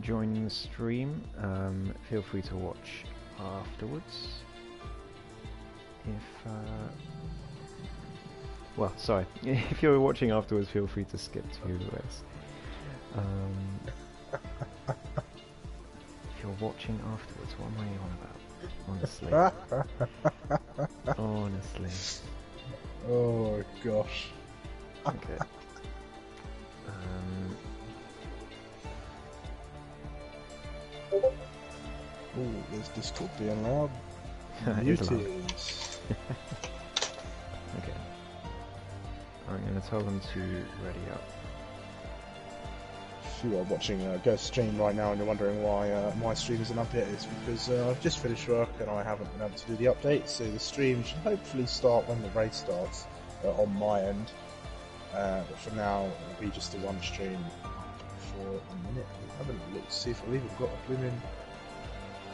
joining the stream, feel free to watch afterwards. Well, sorry, if you're watching afterwards, feel free to skip to the race. If you're watching afterwards, what am I on about? Honestly. Honestly. Oh gosh. Okay. Oh, there's Discord being loud. It is loud. Okay. I'm going to tell them to ready up. If you are watching Ghost stream right now and you're wondering why my stream isn't up yet, it's because I've just finished work and I haven't been able to do the update, so the stream should hopefully start when the race starts on my end. But for now, it'll be just a one stream for a minute. I haven't looked to see if I've even got a blooming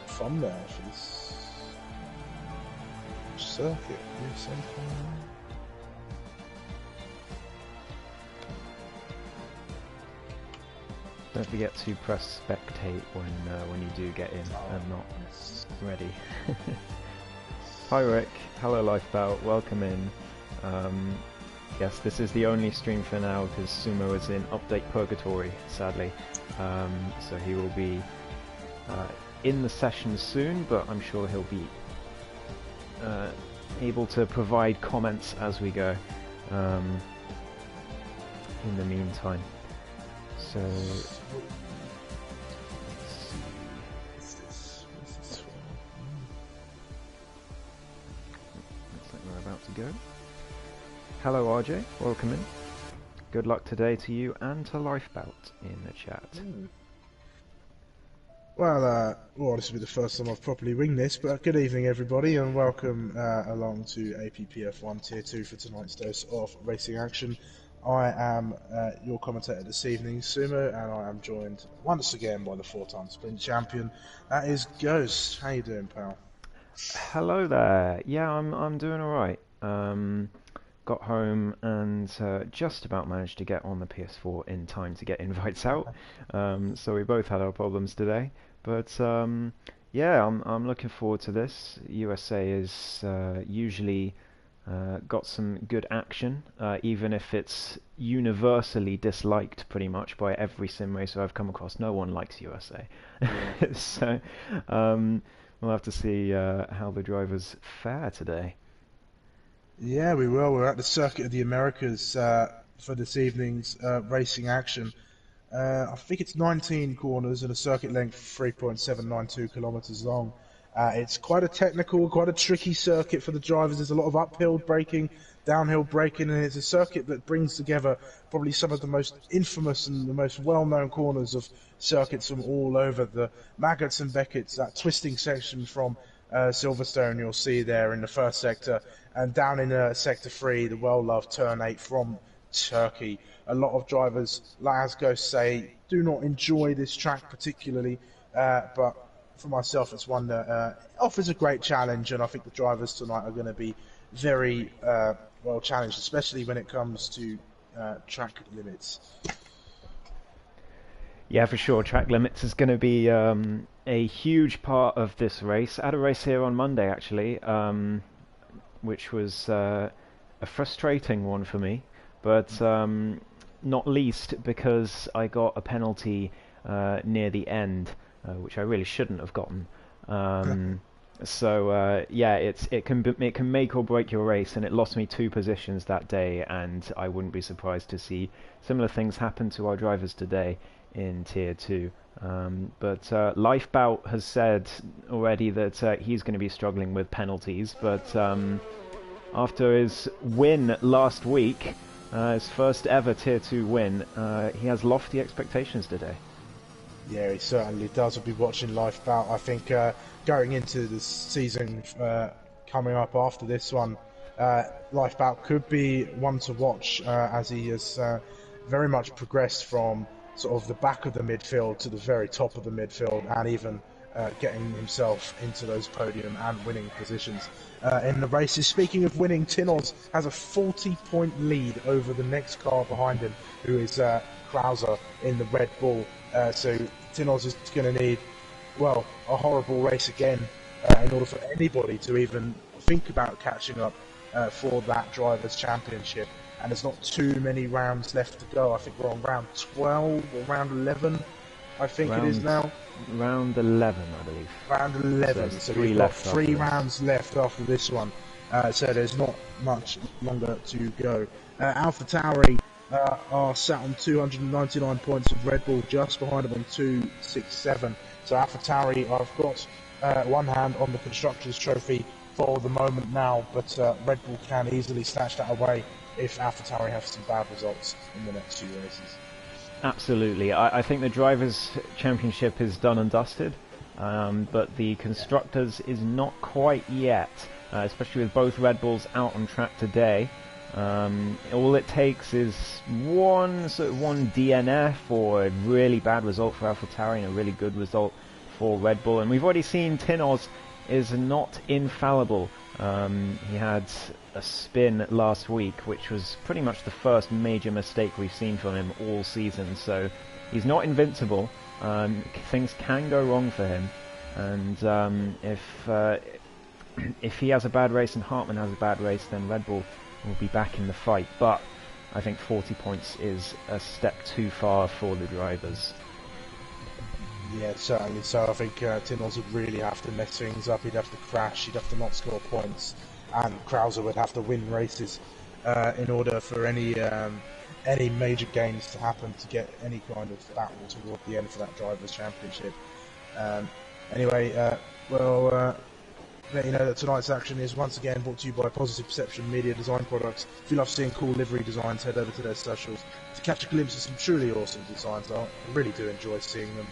thumbnail for this circuit. Don't forget to press spectate when you do get in and not ready. Hi Rick, hello Lifebout, welcome in. Yes, this is the only stream for now because Sumo is in update purgatory, sadly. So he will be in the session soon, but I'm sure he'll be able to provide comments as we go in the meantime. So let's see. Looks like we're about to go. Hello RJ, welcome in. Good luck today to you and to Lifebout in the chat. Well, this will be the first time I've properly ringed this, but good evening everybody and welcome along to APPF1 Tier 2 for tonight's dose of racing action. I am your commentator this evening, Sumo, and I am joined once again by the 4-time sprint champion. That is Ghost. How you doing, pal? Hello there. Yeah, I'm doing alright. Got home and just about managed to get on the PS4 in time to get invites out. So we both had our problems today. But yeah, I'm looking forward to this. USA is usually got some good action, even if it's universally disliked pretty much by every sim racer I've come across. No one likes USA. Yeah. So we'll have to see how the drivers fare today. Yeah, we will. We're at the Circuit of the Americas for this evening's racing action. I think it's 19 corners and a circuit length 3.792 kilometers long. It's quite a technical, quite a tricky circuit for the drivers. There's a lot of uphill braking, downhill braking, and it's a circuit that brings together probably some of the most infamous and the most well-known corners of circuits from all over. The Maggots and Beckett's, that twisting section from Silverstone you'll see there in the first sector, and down in Sector 3, the well-loved Turn 8 from Turkey. A lot of drivers, as Ghost say, do not enjoy this track particularly, but for myself it's one that offers a great challenge, and I think the drivers tonight are going to be very well challenged, especially when it comes to track limits. Yeah, for sure. Track limits is going to be a huge part of this race. I had a race here on Monday, actually, which was a frustrating one for me, but not least because I got a penalty near the end, which I really shouldn't have gotten. So yeah, it can make or break your race, and it lost me 2 positions that day, and I wouldn't be surprised to see similar things happen to our drivers today in Tier 2. But Lifebout has said already that he's going to be struggling with penalties, but after his win last week, his first ever Tier 2 win, he has lofty expectations today. Yeah, he certainly does. We'll be watching Lifebout. I think going into the season coming up after this one, Lifebout could be one to watch as he has very much progressed from sort of the back of the midfield to the very top of the midfield, and even getting himself into those podium and winning positions in the races. Speaking of winning, Tinoz has a 40-point lead over the next car behind him, who is Krauser in the Red Bull So Tinos is going to need, well, a horrible race again in order for anybody to even think about catching up for that Drivers' Championship. And there's not too many rounds left to go. I think we're on round 12 or round 11, I think it is now. Round 11, I believe. Round 11, so we've got 3 rounds left after this one. So there's not much longer to go. AlphaTauri are sat on 299 points with Red Bull, just behind them on 267. So AlphaTauri have got one hand on the Constructors' Trophy for the moment now, but Red Bull can easily snatch that away if AlphaTauri have some bad results in the next few races. Absolutely. I think the Drivers' Championship is done and dusted, but the Constructors is not quite yet, especially with both Red Bulls out on track today. All it takes is one DNF or a really bad result for AlphaTauri and a really good result for Red Bull. And we've already seen Tinos is not infallible. He had a spin last week, which was pretty much the first major mistake we've seen from him all season. So he's not invincible. Things can go wrong for him, and if he has a bad race and Hartmann has a bad race, then Red Bull will be back in the fight. But I think 40 points is a step too far for the drivers. Yeah, certainly. So I think Tinos would really have to mess things up. He'd have to crash. He'd have to not score points, and Krauser would have to win races in order for any major gains to happen to get any kind of battle toward the end for that Drivers' Championship. Anyway, we'll let you know that tonight's action is once again brought to you by Positive Perception Media Design Products. If you love seeing cool livery designs, head over to their socials to catch a glimpse of some truly awesome designs. I really do enjoy seeing them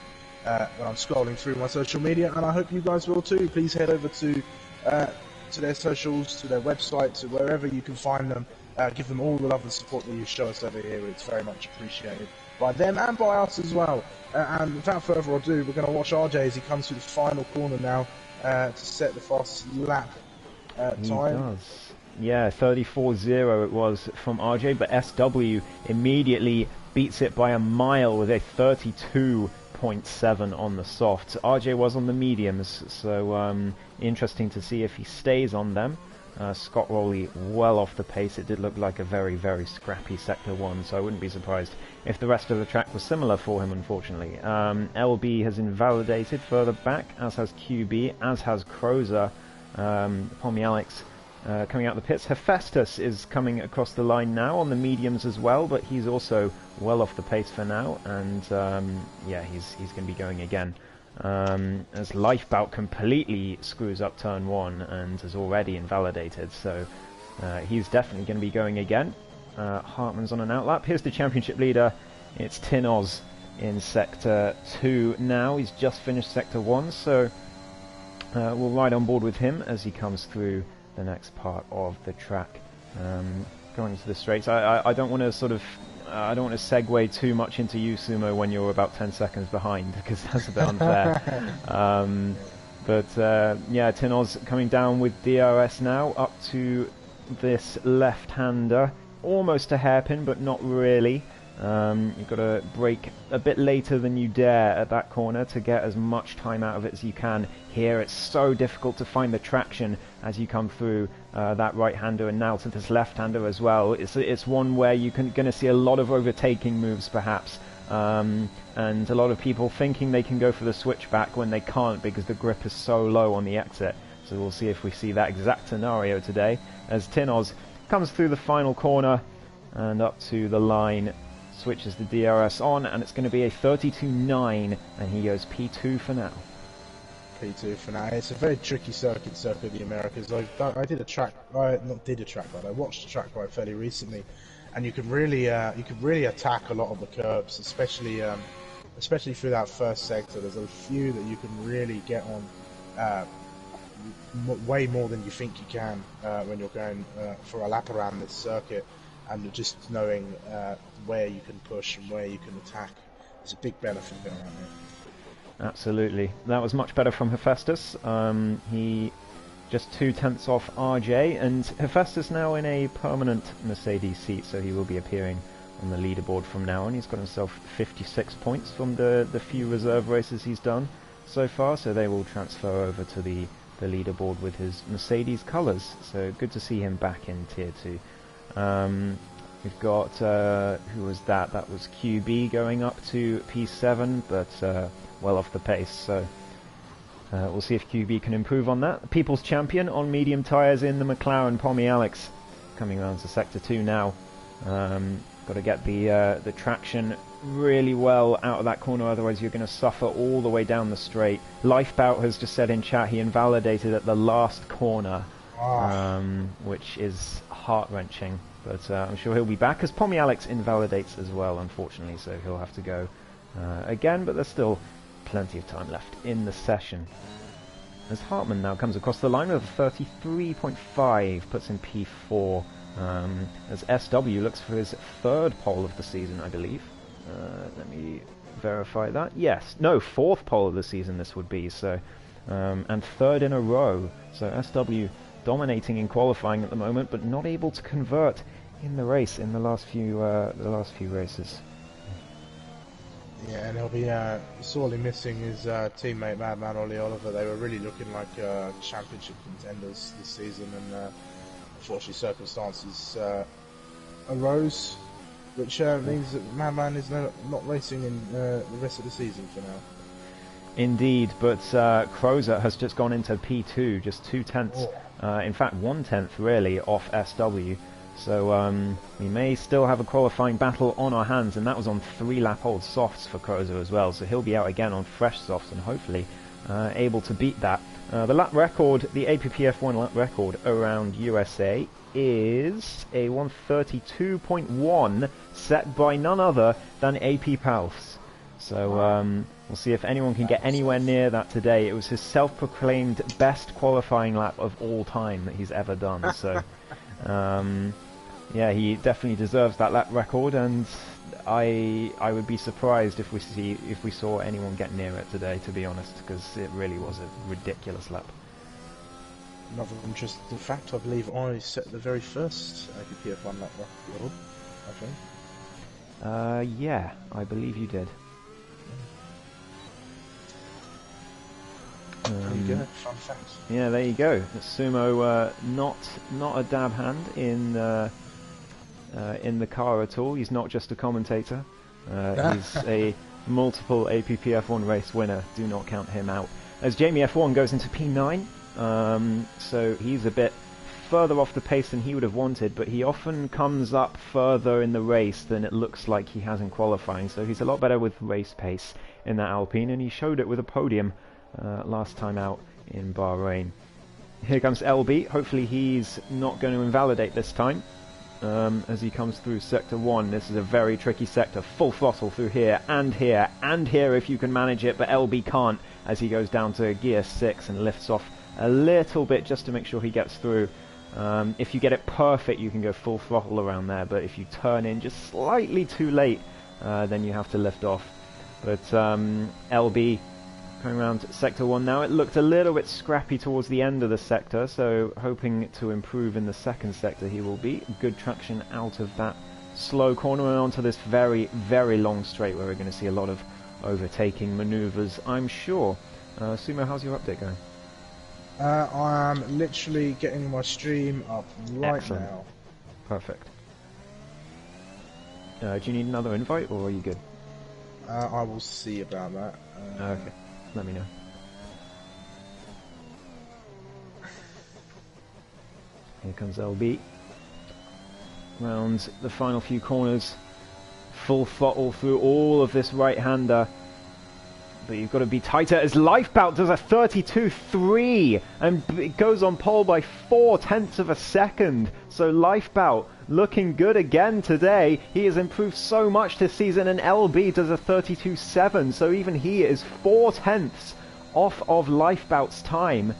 when I'm scrolling through my social media, and I hope you guys will too. Please head over to their socials, to their website, to wherever you can find them. Give them all the love and support that you show us over here. It's very much appreciated by them and by us as well. And without further ado, we're going to watch RJ as he comes through the final corner now to set the fastest lap time. He does. Yeah, 34.0 it was from RJ, but SW immediately beats it by a mile with a 32.7 on the softs. RJ was on the mediums, so interesting to see if he stays on them. Scott Rowley well off the pace. It did look like a very, very scrappy Sector 1, so I wouldn't be surprised if the rest of the track was similar for him, unfortunately. LB has invalidated further back, as has QB, as has Crozer. Pommy Alex coming out the pits. Hephaestus is coming across the line now on the mediums as well, but he's also well off the pace for now, and yeah, he's going to be going again. As Lifebout completely screws up turn 1 and has already invalidated, so he's definitely going to be going again. Hartmann's on an outlap. Here's the championship leader. It's Tinos in Sector 2 now. He's just finished Sector 1, so we'll ride on board with him as he comes through the next part of the track. Going to the straights. I don't want to I don't want to segue too much into you, Sumo, when you're about 10 seconds behind, because that's a bit unfair. Yeah, Tinos coming down with DRS now, up to this left-hander. Almost a hairpin, but not really. You've got to brake a bit later than you dare at that corner to get as much time out of it as you can. Here it's so difficult to find the traction as you come through that right-hander, and now to this left-hander as well. It's one where you're going to see a lot of overtaking moves perhaps, and a lot of people thinking they can go for the switchback when they can't because the grip is so low on the exit. So we'll see if we see that exact scenario today as Tinos comes through the final corner and up to the line, switches the DRS on, and it's going to be a 32.9, and he goes P2 for now. P2 for now. It's a very tricky circuit of the Americas. I watched a track ride fairly recently, and you can really attack a lot of the curbs, especially through that first sector. There's a few that you can really get on way more than you think you can when you're going for a lap around this circuit, and just knowing where you can push and where you can attack is a big benefit around here. Absolutely. That was much better from Hephaestus. He just 2/10 off RJ, and Hephaestus now in a permanent Mercedes seat, so he will be appearing on the leaderboard from now on. He's got himself 56 points from the few reserve races he's done so far, so they will transfer over to the leaderboard with his Mercedes colours. So good to see him back in Tier 2. We've got, who was that? That was QB going up to P7, but well off the pace, so we'll see if QB can improve on that. People's Champion on medium tyres in the McLaren, Pommy Alex, coming around to Sector 2 now. Got to get the traction really well out of that corner, otherwise you're going to suffer all the way down the straight. Lifebout has just said in chat he invalidated at the last corner, which is heart-wrenching. But I'm sure he'll be back, as Pommy Alex invalidates as well, unfortunately, so he'll have to go again, but there's still plenty of time left in the session. As Hartman now comes across the line with a 33.5, puts in P4, as SW looks for his third pole of the season, I believe. Let me verify that. Yes, no, fourth pole of the season this would be, so and third in a row. So SW dominating in qualifying at the moment, but not able to convert in the race in the last few races. Yeah, and he'll be sorely missing his teammate Madman Ollie Oliver. They were really looking like championship contenders this season, and unfortunately circumstances arose, which means that Madman is not racing in the rest of the season for now. Indeed, but Crozer has just gone into P2, just 2/10, in fact 1/10 really, off SW. So we may still have a qualifying battle on our hands, and that was on 3-lap-old softs for Crozer as well, so he'll be out again on fresh softs and hopefully able to beat that. The lap record, the APPF1 lap record around USA is a 132.1 set by none other than AP Palfs. So we'll see if anyone can get anywhere near that today. It was his self-proclaimed best qualifying lap of all time that he's ever done. So yeah, he definitely deserves that lap record, and I would be surprised if we saw anyone get near it today, to be honest, because it really was a ridiculous lap. Another interesting fact, I believe I set the very first APPF1 lap record, I think. Yeah, I believe you did. There you go, fun fact. Yeah, there you go. Sumo not a dab hand in the car at all. He's not just a commentator. He's a multiple APPF1 race winner. Do not count him out. As Jamie F1 goes into P9, so he's a bit further off the pace than he would have wanted, but he often comes up further in the race than it looks like he has in qualifying. So he's a lot better with race pace in that Alpine, and he showed it with a podium last time out in Bahrain. Here comes LB. Hopefully he's not going to invalidate this time. As he comes through Sector 1, this is a very tricky sector. Full throttle through here, and here, and here if you can manage it, but LB can't as he goes down to Gear 6 and lifts off a little bit just to make sure he gets through. If you get it perfect, you can go full throttle around there, but if you turn in just slightly too late, then you have to lift off. But LB coming around Sector 1 now. It looked a little bit scrappy towards the end of the sector, so hoping to improve in the second sector he will be. Good traction out of that slow corner and onto this very, very long straight where we're going to see a lot of overtaking manoeuvres, I'm sure. Sumo, how's your update going? I'm literally getting my stream up right Excellent. now. Perfect. Do you need another invite, or are you good? I will see about that. Okay, let me know. Here comes LB. Round the final few corners. Full throttle through all of this right-hander. But you've got to be tighter as Lifebout does a 32.3 and it goes on pole by 0.4 of a second. So Lifebout looking good again today. He has improved so much this season, and LB does a 32.7, so even he is 0.4 off of Lifebout's time.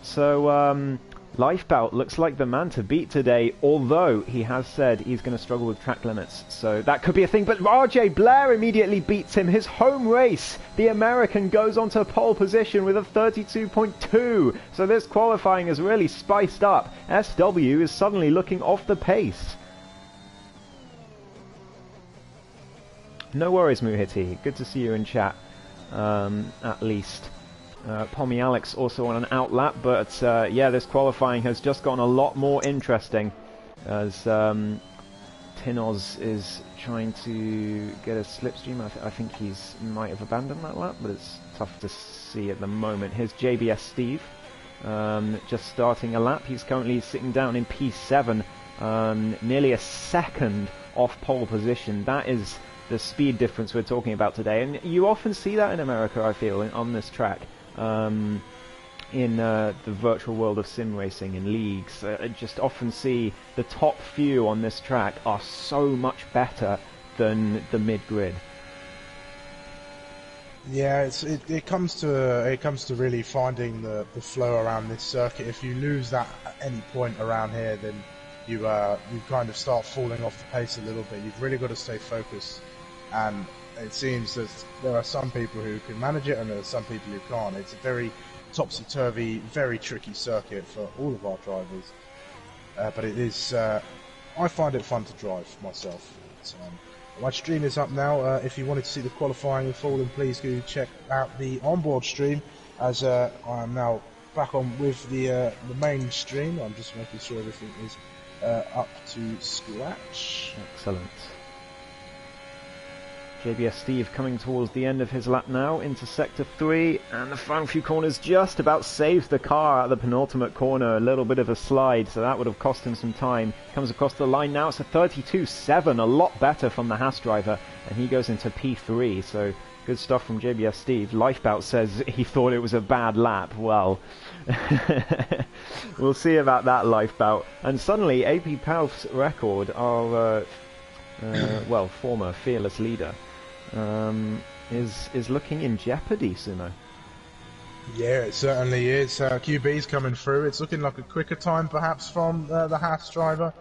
So Lifebout looks like the man to beat today, although he has said he's going to struggle with track limits, so that could be a thing. But RJ Blair immediately beats him. His home race, the American, goes on to pole position with a 32.2, so this qualifying is really spiced up. SW is suddenly looking off the pace. No worries, Muhiti. Good to see you in chat, at least. Pommy Alex also on an out lap, but yeah, this qualifying has just gotten a lot more interesting as Tinoz is trying to get a slipstream. I think he's might have abandoned that lap, but it's tough to see at the moment. Here's JBS Steve, just starting a lap. He's currently sitting down in P7, nearly a second off pole position. That is the speed difference we're talking about today, and you often see that in America, I feel, on this track. In the virtual world of sim racing in leagues, I just often see the top few on this track are so much better than the mid-grid. Yeah, it comes to really finding the flow around this circuit. If you lose that at any point around here, then you kind of start falling off the pace a little bit. You've really got to stay focused, and it seems that there are some people who can manage it and there are some people who can't. It's a very topsy-turvy, very tricky circuit for all of our drivers, but it is, I find it fun to drive myself. My stream is up now. If you wanted to see the qualifying in full, then please do check out the onboard stream, as I am now back on with the main stream. I'm just making sure everything is up to scratch. Excellent. JBS Steve coming towards the end of his lap now into sector 3, and the final few corners just about saves the car at the penultimate corner. A little bit of a slide, so that would have cost him some time. Comes across the line now. It's a 32.7, a lot better from the Haas driver, and he goes into P3, so good stuff from JBS Steve. Lifebout says he thought it was a bad lap. Well, we'll see about that, Lifebout. And suddenly APPF1's record, our well, former fearless leader, is looking in jeopardy, Sumo. Yeah, it certainly is. QB's coming through. It's looking like a quicker time perhaps from the Haas driver.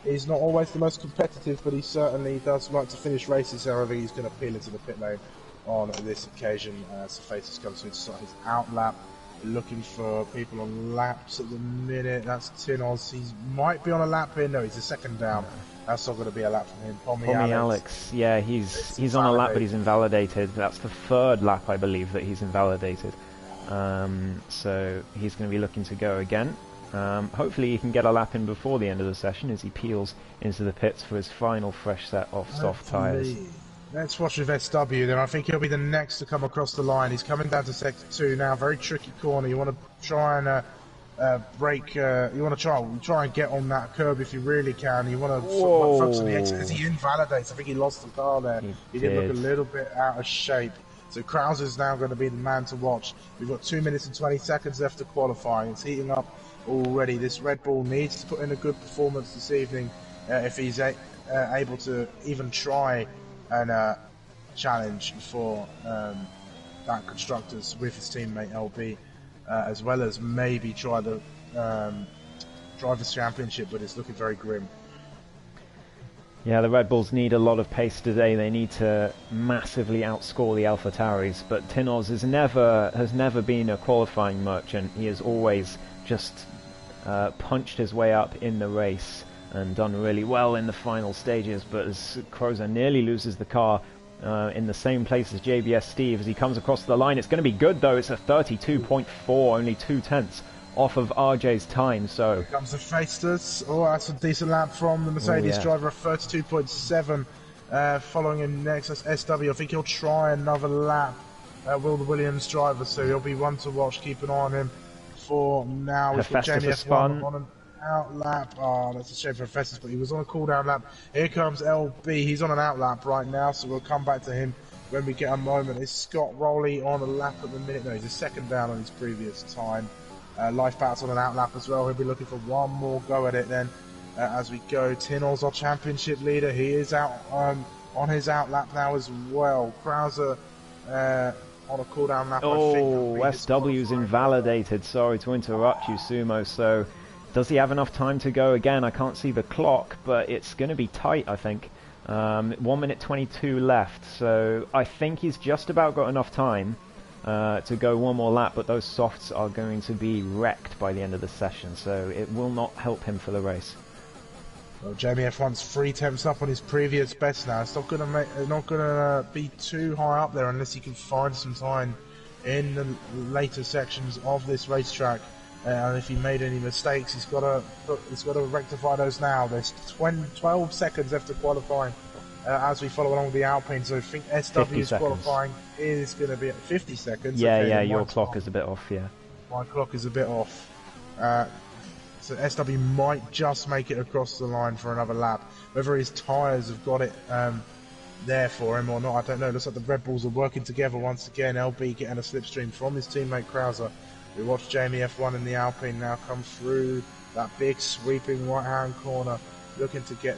He's not always the most competitive, but he certainly does like to finish races. However, he's going to peel into the pit lane on this occasion as Faces comes to start his out lap. Looking for people on laps at the minute. That's Tinoz. He might be on a lap here. No, he's a second down. That's not going to be a lap from him. Pommy Alex. Yeah, he's on a lap, but he's invalidated. That's the third lap, I believe, that he's invalidated. So he's going to be looking to go again. Hopefully he can get a lap in before the end of the session as he peels into the pits for his final fresh set of soft tyres. Let's watch with SW then. I think he'll be the next to come across the line. He's coming down to sector 2 now. Very tricky corner. You want to try and break. You want to try and get on that curb if you really can. You want to focus on the exit as he invalidates. I think he lost the car there. He did look a little bit out of shape. So Krauser's now going to be the man to watch. We've got 2 minutes and 20 seconds left to qualify. It's heating up already. This Red Bull needs to put in a good performance this evening if he's able to even try and challenge for that constructors with his teammate LB, as well as maybe try the Drivers' Championship, but it's looking very grim. Yeah, the Red Bulls need a lot of pace today. They need to massively outscore the AlphaTauris, but Tinoz has never been a qualifying merchant. He has always just punched his way up in the race and done really well in the final stages, but as Krauser nearly loses the car in the same place as JBS Steve as he comes across the line. It's going to be good though. It's a 32.4, only 0.2 off of RJ's time. So here comes the Faces. Oh, that's a decent lap from the Mercedes driver, 32.7. Following him next, that's SW. I think he'll try another lap. Will the Williams driver, so he'll be one to watch. Keep an eye on him for now. We've got APPF1 on an out lap. Oh, that's a shame for Festus, but he was on a cool down lap. Here comes LB. He's on an out lap right now, so we'll come back to him when we get a moment. Is Scott Rowley on a lap at the minute? No, he's a second down on his previous time. Lifebout's on an out lap as well. He'll be looking for one more go at it then as we go. Tinoz, our championship leader, he is out on his out lap now as well. Krauser on a cool down lap. Oh, SW's invalidated. Sorry to interrupt you, Sumo. So does he have enough time to go again? I can't see the clock, but it's going to be tight, I think. 1 minute 22 left, so I think he's just about got enough time to go one more lap, but those softs are going to be wrecked by the end of the session, so it will not help him for the race. Well, Jamie F1's 3 tenths up on his previous best now. It's not gonna be too high up there unless he can find some time in the later sections of this racetrack. And if he made any mistakes, he's got to rectify those now. There's 12 seconds after qualifying as we follow along the Alpine. So I think 50 SW's seconds. qualifying is going to be at 50 seconds. Yeah, Okay, yeah, your clock is a bit off, yeah. My clock is a bit off. So SW might just make it across the line for another lap. Whether his tyres have got it there for him or not, I don't know. Looks like the Red Bulls are working together once again. LB getting a slipstream from his teammate Krauser. We watch Jamie F1 in the Alpine now come through that big sweeping right-hand corner, looking to get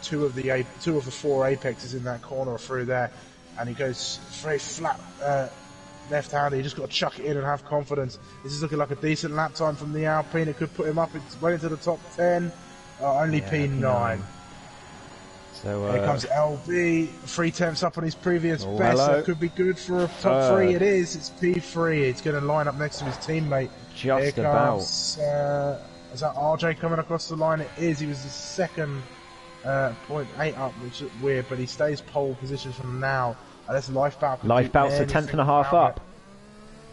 two of the 4 apexes in that corner through there, and he goes very flat left-handed. You just got to chuck it in and have confidence. This is looking like a decent lap time from the Alpine. It could put him up well into the top 10. Only Yeah, P9. So Here comes LB, 3 tenths up on his previous best. hello. That could be good for a top 3. It is. It's P3. It's going to line up next to his teammate. Just Here about. comes, is that RJ coming across the line? It is. He was the second 0.8 up, which is weird, but he stays pole position from now. That's Lifebout. Lifebout's a 10.5 up.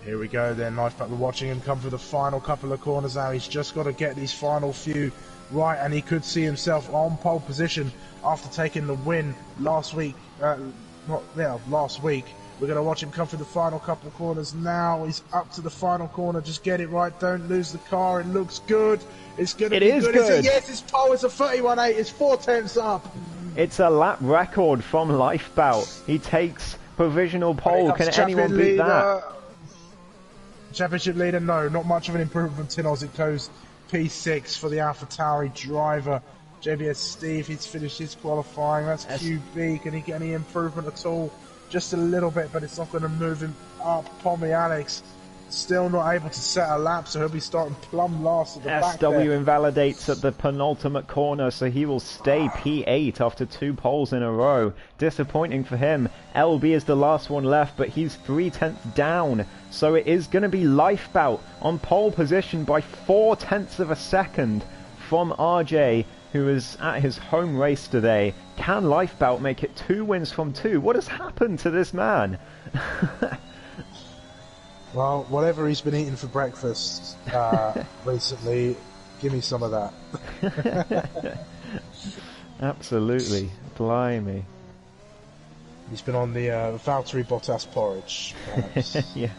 Here we go then, Lifebout. We're watching him come through the final couple of corners now. He's just got to get these final few right, and he could see himself on pole position after taking the win last week. Last week. We're going to watch him come through the final couple of corners now. He's up to the final corner. Just get it right. Don't lose the car. It looks good. It's going to be good. Good. Yes, it's pole. It's a 31.8. It's 4 tenths up. It's a lap record from Lifebout. He takes provisional pole. Can anyone beat that? Championship leader, no. Not much of an improvement from Tinos. It goes P6 for the AlphaTauri driver. JBS Steve, he's finished his qualifying. That's QB. Can he get any improvement at all? Just a little bit, but it's not going to move him up. Pommy Alex still not able to set a lap, so he'll be starting plumb last at the back SW there. invalidates at the penultimate corner, so he will stay P8 after 2 poles in a row. Disappointing for him. LB is the last one left, but he's 3 tenths down. So it is going to be Lifebout on pole position by 4 tenths of a second from RJ, who is at his home race today. Can Lifebout make it 2 wins from 2? What has happened to this man? Well, whatever he's been eating for breakfast recently, give me some of that. Absolutely. Blimey. He's been on the Valtteri Bottas porridge, perhaps. Yeah.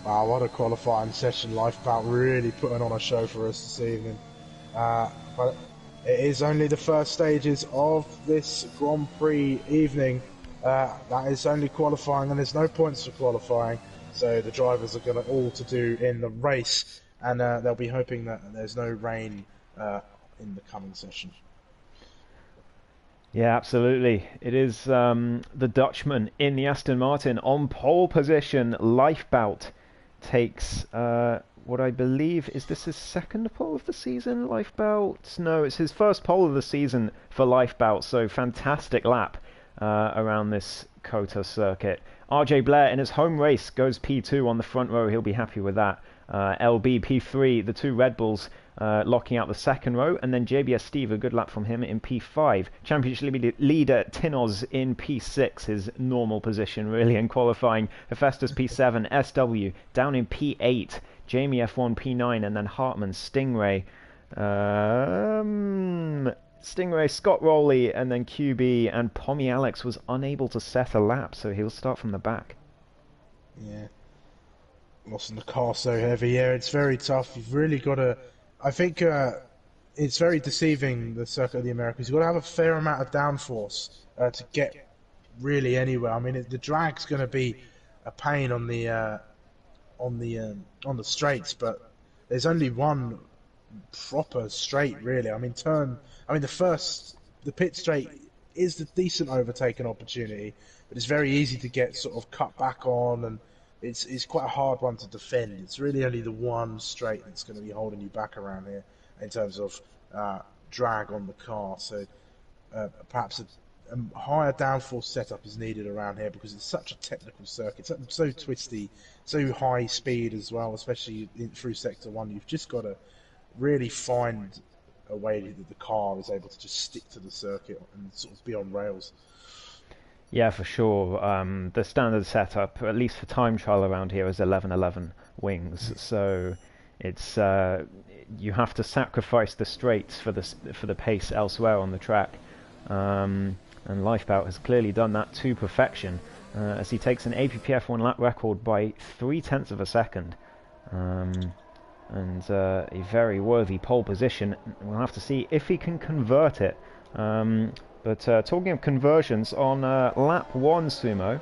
Wow, what a qualifying session. Lifebout really putting on a show for us this evening. But it is only the first stages of this Grand Prix evening. That is only qualifying, and there's no points for qualifying, so the drivers are going to all to do in the race, and they'll be hoping that there's no rain in the coming session. Yeah, absolutely. It is the Dutchman in the Aston Martin on pole position. Lifebout takes what I believe is this his second pole of the season. Lifebout? No, it's his first pole of the season for Lifebout. So fantastic lap around this COTA circuit. RJ Blair in his home race goes P2 on the front row. He'll be happy with that. LB P3, the 2 Red Bulls locking out the second row, and then JBS Steve, a good lap from him in P5. Championship leader Tinos in P6, his normal position really in qualifying. Hephaestus P7, SW down in P8, Jamie F1 P9, and then Hartman Stingray. Stingray, Scott Rowley, and then QB, and Pommy Alex was unable to set a lap, so he'll start from the back. Yeah. Lost in the car so heavy. Yeah, it's very tough. You've really got to... I think it's very deceiving, the Circuit of the Americas. You've got to have a fair amount of downforce to get really anywhere. I mean, the drag's going to be a pain on the straights, but there's only one proper straight, really. I mean, the pit straight is the decent overtaking opportunity, but it's very easy to get sort of cut back on, and it's quite a hard one to defend. It's really only the one straight that's going to be holding you back around here in terms of drag on the car. So perhaps a higher downforce setup is needed around here because it's such a technical circuit, so twisty, so high speed as well, especially through Sector 1. You've just got to really find a way that the car is able to just stick to the circuit and sort of be on rails. Yeah, for sure. The standard setup, at least for time trial around here, is 11-11 wings. So it's you have to sacrifice the straights for the pace elsewhere on the track. And Lifebout has clearly done that to perfection, as he takes an APPF1 lap record by 0.3 of a second. And a very worthy pole position. We'll have to see if he can convert it. But talking of conversions, on lap 1, Sumo,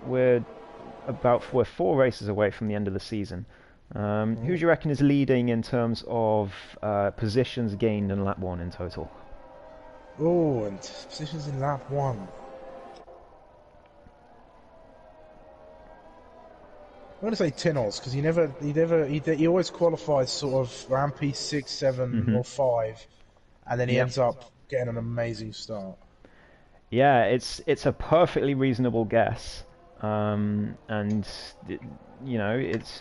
we're 4 races away from the end of the season. Who do you reckon is leading in terms of positions gained in lap 1 in total? Oh, and positions in lap 1. I'm going to say Tinos because he always qualifies sort of around P6, 7, or 5, and then he ends up getting an amazing start. Yeah, it's a perfectly reasonable guess, and you know it's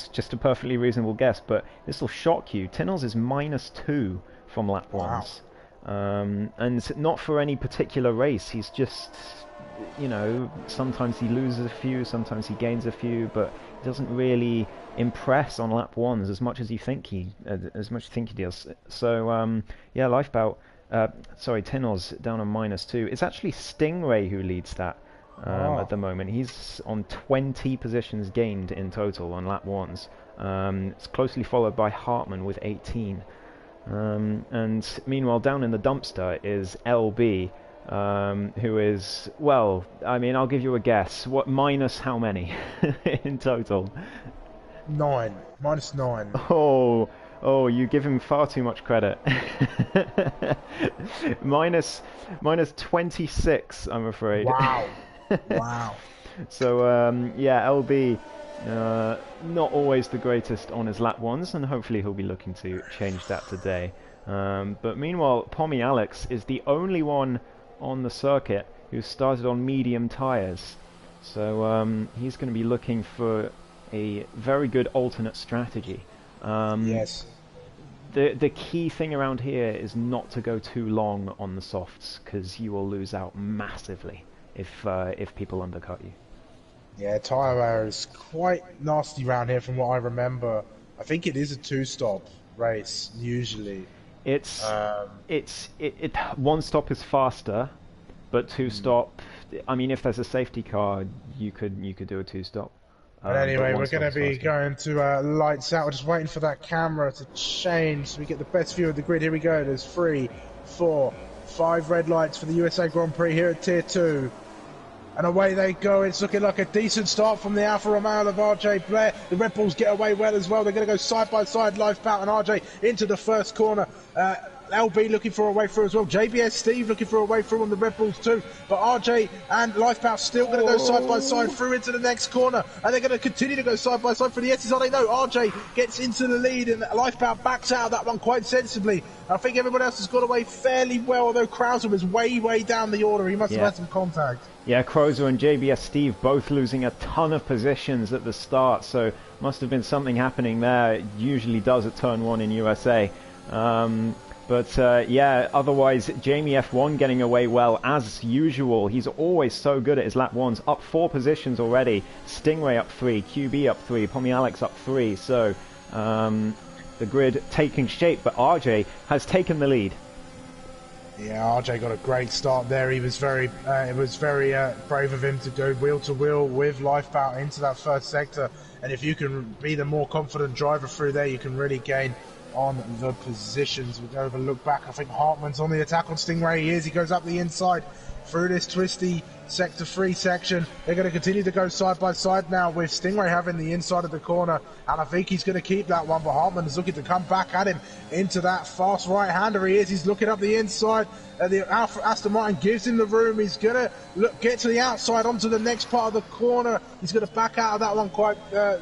just a perfectly reasonable guess. But this will shock you. Tinos is -2 from lap ones, and not for any particular race. He's just, you know, sometimes he loses a few, sometimes he gains a few, but he doesn't really impress on lap ones as much as you think he does. So yeah, Lifebout, Tinos down on -2. It's actually Stingray who leads that at the moment. He's on 20 positions gained in total on lap ones. It's closely followed by Hartman with 18. And meanwhile, down in the dumpster is LB. Who is, well, I mean, I'll give you a guess. What, minus how many in total? 9. -9. Oh, you give him far too much credit. minus 26, I'm afraid. Wow. Wow. So, yeah, LB, not always the greatest on his lap ones, and hopefully he'll be looking to change that today. But meanwhile, Pommy Alex is the only one on the circuit who started on medium tyres, so he's going to be looking for a very good alternate strategy. Yes. The key thing around here is not to go too long on the softs, because you will lose out massively if people undercut you. Yeah, tyre wear is quite nasty around here from what I remember. I think it is a 2-stop race usually. One stop is faster, but 2-stop. I mean, if there's a safety car, you could do a 2-stop. But anyway, we're going to be going to lights out. We're just waiting for that camera to change so we get the best view of the grid. Here we go. There's 3, 4, 5 red lights for the USA Grand Prix here at Tier 2. And away they go. It's looking like a decent start from the Alfa Romeo of RJ Blair. The Red Bulls get away well as well. They're going to go side by side, Lifebout and RJ into the first corner. LB looking for a way through as well. JBS Steve looking for a way through on the Red Bulls too. But RJ and Lifebout still going to go side by side through into the next corner. And they're going to continue to go side by side for the S's. Are they? No, RJ gets into the lead and Lifebout backs out of that one quite sensibly. I think everyone else has got away fairly well, although Krauser was way down the order. He must have had some contact. Yeah, Krauser and JBS Steve both losing a ton of positions at the start, so must have been something happening there. It usually does at turn 1 in USA. But yeah, otherwise, Jamie F1 getting away well as usual. He's always so good at his lap ones. Up 4 positions already. Stingray up 3, QB up 3, Pommy Alex up 3. So the grid taking shape, but RJ has taken the lead. Yeah, RJ got a great start there. He was very, brave of him to go wheel to wheel with Lifebout into that first sector. And if you can be the more confident driver through there, you can really gain on the positions. We'll go over look back. I think Hartman's on the attack on Stingray. He is. He goes up the inside through this twisty sector 3 section. They're going to continue to go side by side now with Stingray having the inside of the corner, and I think he's going to keep that one, but Hartman is looking to come back at him into that fast right-hander. He is. He's looking up the inside. The Aston Martin gives him the room. He's going to get to the outside onto the next part of the corner. He's going to back out of that one quite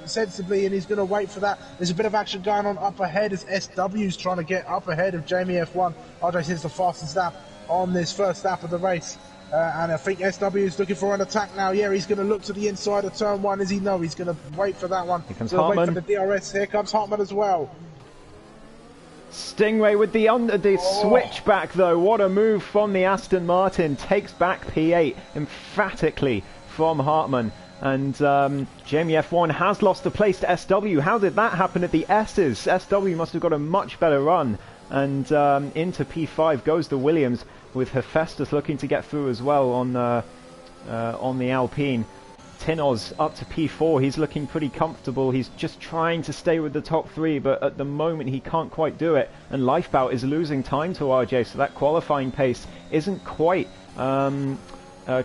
sensibly, and he's going to wait for that. There's a bit of action going on up ahead as SW's trying to get up ahead of Jamie F1. RJ says the fastest lap on this first lap of the race. And I think SW is looking for an attack now. Yeah, he's going to look to the inside of turn 1. Is he? No, he's going to wait for that one. Here comes Hartman. Hartman. Wait for the DRS. Here comes Hartman as well. Stingray with the switchback though. What a move from the Aston Martin. Takes back P8 emphatically from Hartmann. And Jamie F1 has lost the place to SW. How did that happen at the S's? SW must have got a much better run. And into P5 goes the Williams, with Hephaestus looking to get through as well on the Alpine. Tinoz up to P4. He's looking pretty comfortable. He's just trying to stay with the top three, but at the moment he can't quite do it. And Lifebout is losing time to RJ, so that qualifying pace isn't quite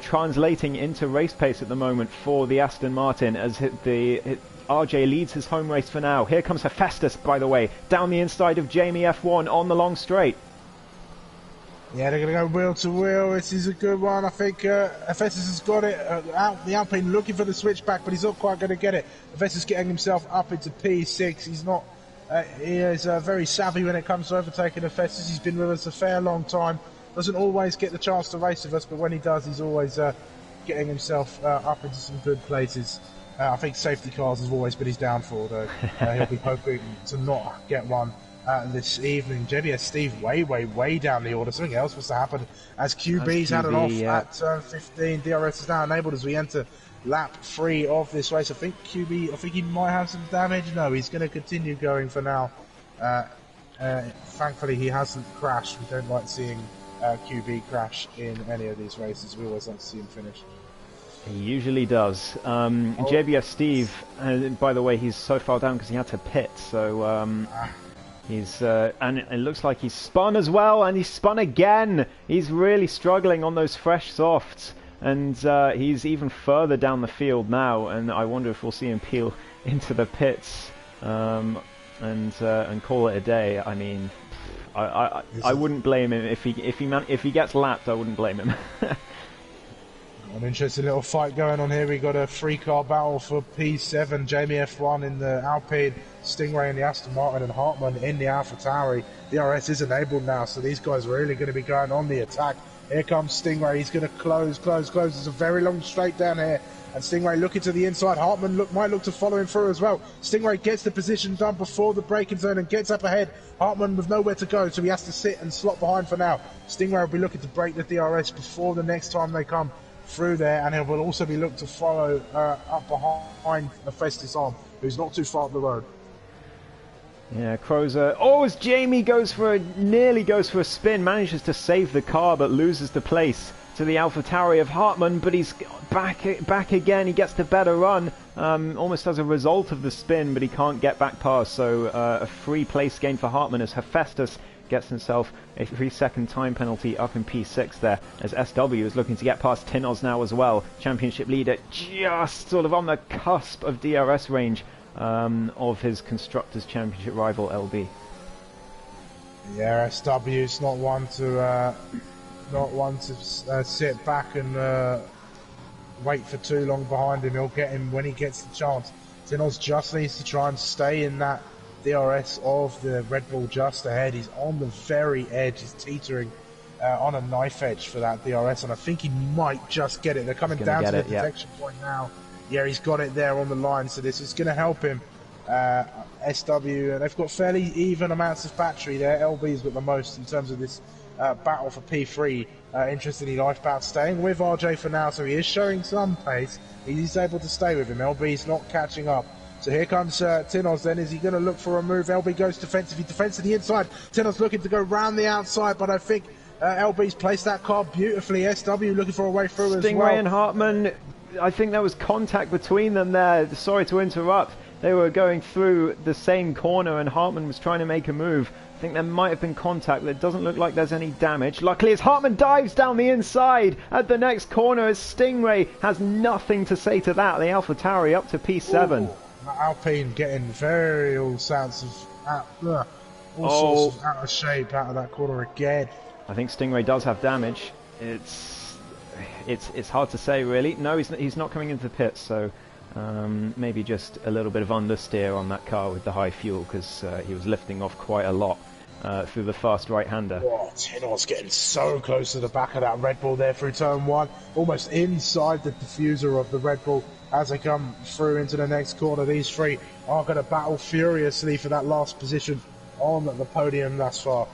translating into race pace at the moment for the Aston Martin, as RJ leads his home race for now. Here comes Hephaestus, by the way, down the inside of Jamie F1 on the long straight. Yeah, they're going to go wheel to wheel. This is a good one. I think Hephaestus has got it. The Alpine looking for the switchback, but he's not quite going to get it. Hephaestus getting himself up into P6. He's not. He is very savvy when it comes to overtaking Hephaestus. He's been with us a fair long time. Doesn't always get the chance to race with us, but when he does, he's always getting himself up into some good places. I think safety cars has always been his downfall, though. He'll be hoping to not get one this evening. JBS Steve way down the order. Something else must have happened as QB's had it off at turn 15. DRS is now enabled as we enter lap 3 of this race. I think he might have some damage. No, he's going to continue going for now. Thankfully, he hasn't crashed. We don't like seeing QB crash in any of these races. We always like to see him finish. He usually does. JBS Steve, by the way, he's so far down because he had to pit, so he's and it looks like he's spun as well, and he's spun again. He's really struggling on those fresh softs, and he's even further down the field now, and I wonder if we'll see him peel into the pits and call it a day. I mean, I wouldn't blame him if he gets lapped. I wouldn't blame him. An interesting little fight going on here. We got a 3-car battle for P7. Jamie F1 in the Alpine, Stingray in the Aston Martin, and Hartmann in the AlphaTauri. DRS is enabled now, so these guys are really going to be going on the attack. Here comes Stingray. He's going to close. There's a very long straight down here. And Stingray looking to the inside. Hartmann might look to follow him through as well. Stingray gets the position done before the braking zone and gets up ahead. Hartmann with nowhere to go, so he has to sit and slot behind for now. Stingray will be looking to break the DRS before the next time they come through there, and he will also be looked to follow up behind Hephaestus on, who's not too far up the road. Yeah, Crozer. Oh, as Jamie nearly goes for a spin, manages to save the car, but loses the place to the AlphaTauri of Hartmann. But he's back again. He gets the better run, almost as a result of the spin, but he can't get back past. So a free place gain for Hartmann as Hephaestus gets himself a 3-second time penalty up in P6 there, as SW is looking to get past Tinoz now as well. Championship leader just sort of on the cusp of DRS range of his Constructors' Championship rival LB. Yeah, SW's not one to sit back and wait for too long behind him. He'll get him when he gets the chance. Tinoz just needs to try and stay in that DRS of the Red Bull just ahead. He's on the very edge. He's teetering on a knife edge for that DRS, and I think he might just get it. They're coming down to the detection point now. Yeah, he's got it there on the line, so this is going to help him. SW, they've got fairly even amounts of battery there. LB's got the most in terms of this battle for P3. Interestingly, Lifebout staying with RJ for now, so he is showing some pace. He's able to stay with him. LB's not catching up. So here comes Tinoz then. Is he going to look for a move? LB goes defensive. He defends to the inside. Tinoz looking to go round the outside, but I think LB's placed that car beautifully. SW looking for a way through as well. Stingray and Hartmann, I think there was contact between them there. Sorry to interrupt. They were going through the same corner and Hartmann was trying to make a move. I think there might have been contact, but it doesn't look like there's any damage. Luckily, as Hartmann dives down the inside at the next corner, as Stingray has nothing to say to that. The AlphaTauri up to P7. Ooh. Alpine getting very all sorts of out of shape out of that corner again. I think Stingray does have damage. It's hard to say really. No, he's not coming into the pits, so maybe just a little bit of understeer on that car with the high fuel, because he was lifting off quite a lot through the fast right-hander. Oh, Tinoz getting so close to the back of that Red Bull there through turn 1, almost inside the diffuser of the Red Bull. As they come through into the next corner, these three are going to battle furiously for that last position on the podium thus far.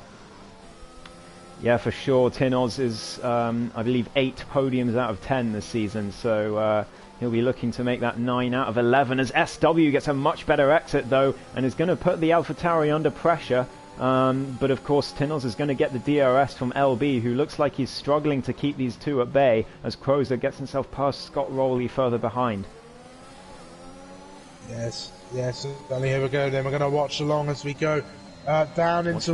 Yeah, for sure. Tinoz is, I believe, 8 podiums out of 10 this season, so he'll be looking to make that 9 out of 11 as SW gets a much better exit, though, and is going to put the AlphaTauri under pressure. But of course, Tinoz is going to get the DRS from LB, who looks like he's struggling to keep these two at bay as Crozer gets himself past Scott Rowley further behind. Yes, only here we go then. We're going to watch along as we go down into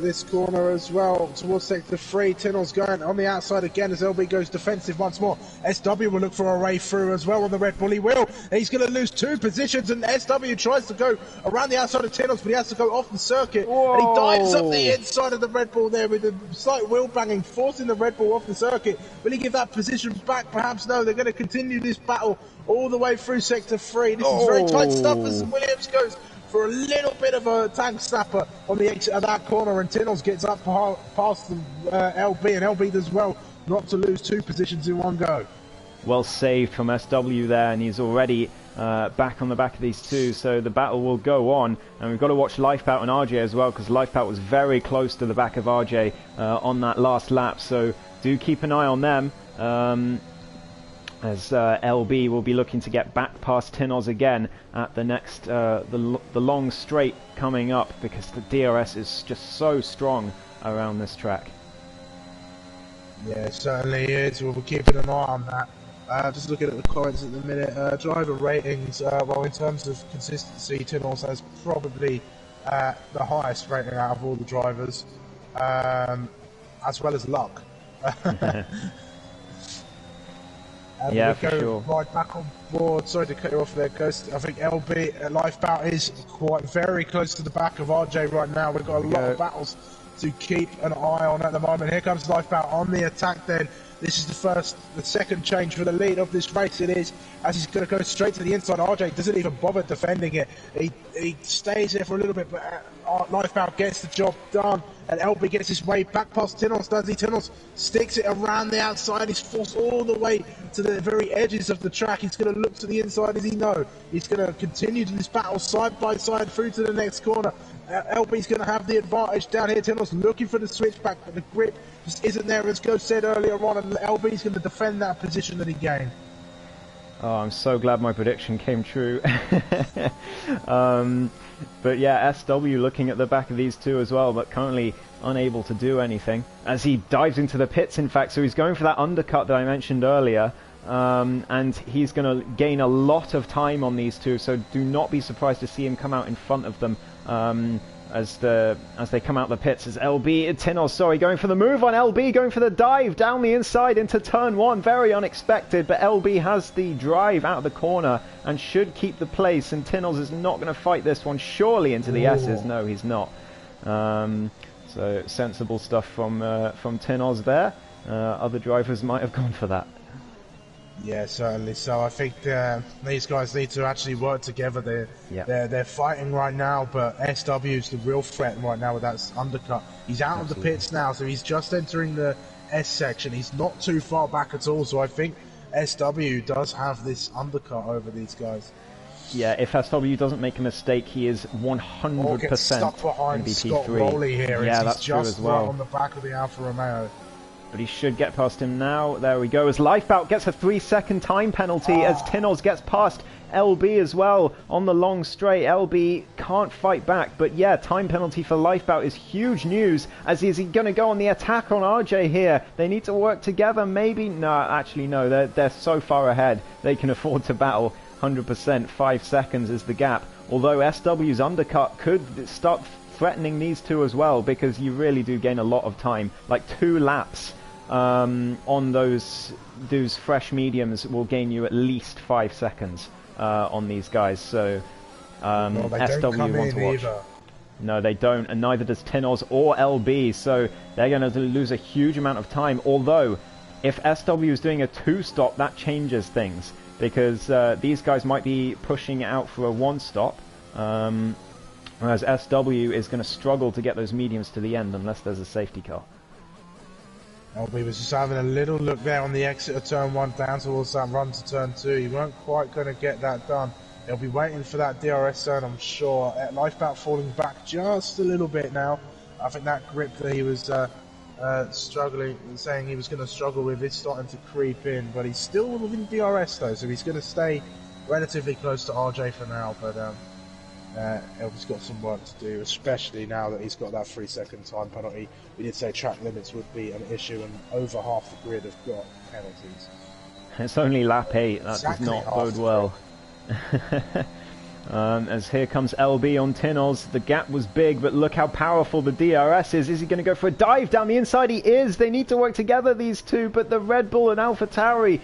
this corner as well, towards sector 3. Tinoz going on the outside again as LB goes defensive once more. SW will look for a ray through as well on the Red Bull. He will. He's going to lose 2 positions, and SW tries to go around the outside of Tinoz, but he has to go off the circuit. Whoa. And he dives up the inside of the Red Bull there with a slight wheel banging, forcing the Red Bull off the circuit. Will he give that position back? Perhaps no. They're going to continue this battle all the way through sector 3. This is very tight stuff as Williams goes for a little bit of a tank snapper on the exit of that corner, and Tinoz gets up past LB, and LB does well not to lose 2 positions in one go. Well saved from SW there, and he's already back on the back of these two, so the battle will go on. And we've got to watch Lifebout and RJ as well, because Lifebout was very close to the back of RJ on that last lap, so do keep an eye on them. As LB will be looking to get back past Tinoz again at the next, the long straight coming up, because the DRS is just so strong around this track. Yeah, it certainly is. We'll be keeping an eye on that. Just looking at the comments at the minute, driver ratings, well, in terms of consistency, Tinoz has probably the highest rating out of all the drivers, as well as luck. Yeah, for sure. Right back on board. Sorry to cut you off there, Ghost. I think LB Lifebout is very close to the back of RJ right now. We've got a lot of battles to keep an eye on at the moment. Here comes Lifebout on the attack then. This is the second change for the lead of this race. It is, as he's going to go straight to the inside. RJ doesn't even bother defending it. He stays there for a little bit, but Lifebout gets the job done, and LB gets his way back past Tinoz, does he? Tinoz sticks it around the outside. He's forced all the way to the very edges of the track. He's going to look to the inside, as he know. He's going to continue to this battle side by side through to the next corner. LB's going to have the advantage down here. Tinoz looking for the switchback, but the grip just isn't there, as Go said earlier on, and LB's going to defend that position that he gained. Oh, I'm so glad my prediction came true. But yeah, SW looking at the back of these two as well, but currently unable to do anything as he dives into the pits, in fact. So he's going for that undercut that I mentioned earlier, and he's going to gain a lot of time on these two, so do not be surprised to see him come out in front of them as they come out the pits. As Tinoz, sorry, going for the move on LB, going for the dive down the inside into turn 1. Very unexpected, but LB has the drive out of the corner and should keep the place, and Tinoz is not going to fight this one surely into the S's. No, he's not. So sensible stuff from Tinoz there. Other drivers might have gone for that. Yeah, certainly. So I think these guys need to actually work together. They're fighting right now, but SW is the real threat right now with that undercut. He's out of the pits now, so he's just entering the S section. He's not too far back at all, so I think SW does have this undercut over these guys. Yeah, if SW doesn't make a mistake, he is 100% stuck behind in Scott Rowley here. Yeah, he's that's true as well. Right on the back of the Alfa Romeo. But he should get past him now. There we go. As Lifebout gets a 3-second time penalty as Tinoz gets past LB as well on the long straight. LB can't fight back. But yeah, time penalty for Lifebout is huge news. As is he going to go on the attack on RJ here? They need to work together. Maybe. No, actually no. They're so far ahead. They can afford to battle 100%. 5 seconds is the gap. Although SW's undercut could start threatening these two as well, because you really do gain a lot of time. Like 2 laps on those fresh mediums will gain you at least 5 seconds on these guys. So SW want to watch. No, they don't, and neither does Tinoz or LB. So they're going to lose a huge amount of time. Although, if SW is doing a 2-stop, that changes things, because these guys might be pushing out for a 1-stop. Whereas SW is going to struggle to get those mediums to the end unless there's a safety car. LB was just having a little look there on the exit of turn 1 down towards that run to turn 2. He weren't quite going to get that done. They'll be waiting for that DRS zone, I'm sure. Lifeboat falling back just a little bit now. I think that grip that he was struggling, saying he was going to struggle with, is starting to creep in. But he's still within DRS though, so he's going to stay relatively close to RJ for now. But Elby's got some work to do, especially now that he's got that 3-second time penalty. We did say track limits would be an issue, and over half the grid have got penalties. It's only lap 8, that Exactly does not bode well. As here comes LB on Tinoz. The gap was big, but look how powerful the DRS is. Is he going to go for a dive down the inside? He is. They need to work together, these two, but the Red Bull and AlphaTauri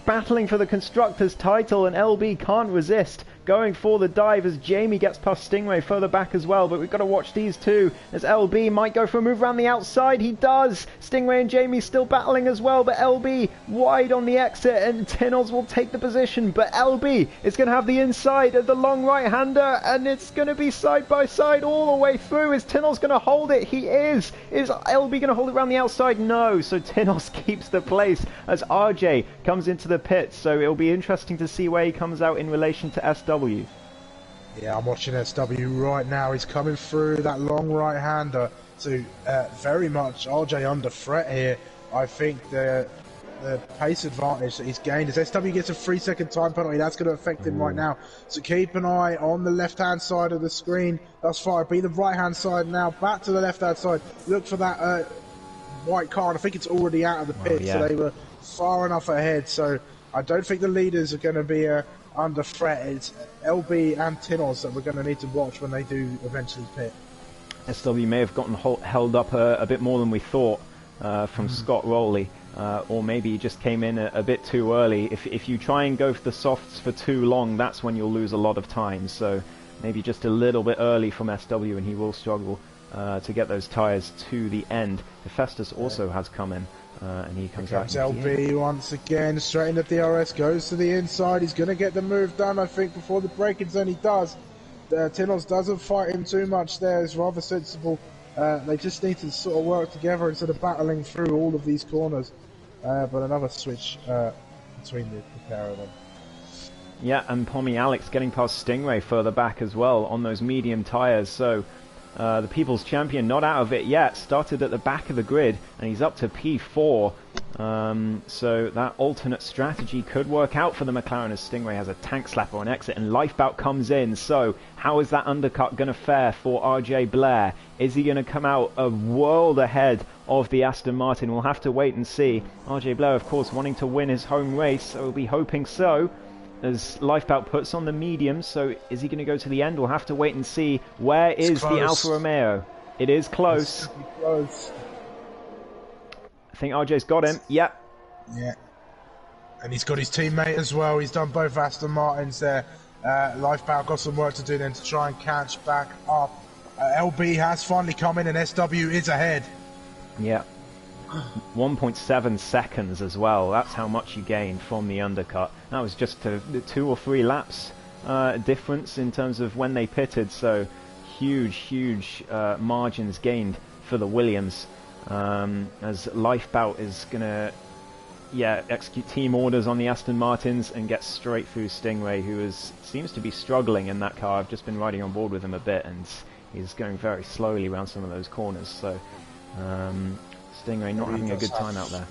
battling for the Constructors title, and LB can't resist going for the dive as Jamie gets past Stingray further back as well. But we've got to watch these two as LB might go for a move around the outside. He does. Stingray and Jamie still battling as well, but LB wide on the exit, and Tinoz will take the position. But LB is going to have the inside of the long right-hander, and it's going to be side by side all the way through. Is Tinoz going to hold it? He is. Is LB going to hold it around the outside? No. So Tinoz keeps the place as RJ comes into the pits. So it'll be interesting to see where he comes out in relation to SW. Yeah, I'm watching SW right now. He's coming through that long right-hander. So very much RJ under threat here. I think the pace advantage that he's gained as SW gets a 3-second time penalty. That's going to affect him right now. So keep an eye on the left-hand side of the screen. Thus far, be the right-hand side now. Back to the left-hand side. Look for that white car. And I think it's already out of the pit. Yeah. So they were far enough ahead. So I don't think the leaders are going to be under threat. It's LB and Tinoz that we're going to need to watch when they do eventually pit. SW may have gotten held up a bit more than we thought from Scott Rowley, or maybe he just came in a bit too early. If you try and go for the softs for too long, that's when you'll lose a lot of time. So maybe just a little bit early from SW, and he will struggle to get those tyres to the end. Hephaestus also has come in. And he comes out. LB once again, straight into DRS, goes to the inside. He's going to get the move done, I think, before the braking zone. He does. Tinoz doesn't fight him too much there. It's rather sensible. They just need to sort of work together instead of battling through all of these corners. But another switch between the pair of them. Yeah, and Pommy Alex getting past Stingray further back as well on those medium tyres. So the People's Champion not out of it yet, started at the back of the grid, and he's up to P4. So that alternate strategy could work out for the McLaren as Stingray has a tank slapper on exit, and Lifebout comes in. So how is that undercut going to fare for RJ Blair? Is he going to come out a world ahead of the Aston Martin? We'll have to wait and see. RJ Blair, of course, wanting to win his home race, so we'll be hoping so. As Lifebout puts on the medium, so is he going to go to the end? We'll have to wait and see. Where is the Alfa Romeo? It is close. It's close. I think RJ's got him. Yep. Yeah. And he's got his teammate as well. He's done both Aston Martins there. Lifebout got some work to do then to try and catch back up. LB has finally come in, and SW is ahead. Yeah. 1.7 seconds as well. That's how much you gain from the undercut. That was just 2 or 3 laps difference in terms of when they pitted. So huge margins gained for the Williams. As Lifebout is going to execute team orders on the Aston Martins and get straight through Stingray, who seems to be struggling in that car. I've just been riding on board with him a bit, and he's going very slowly around some of those corners. So Stingray not having a good time out there.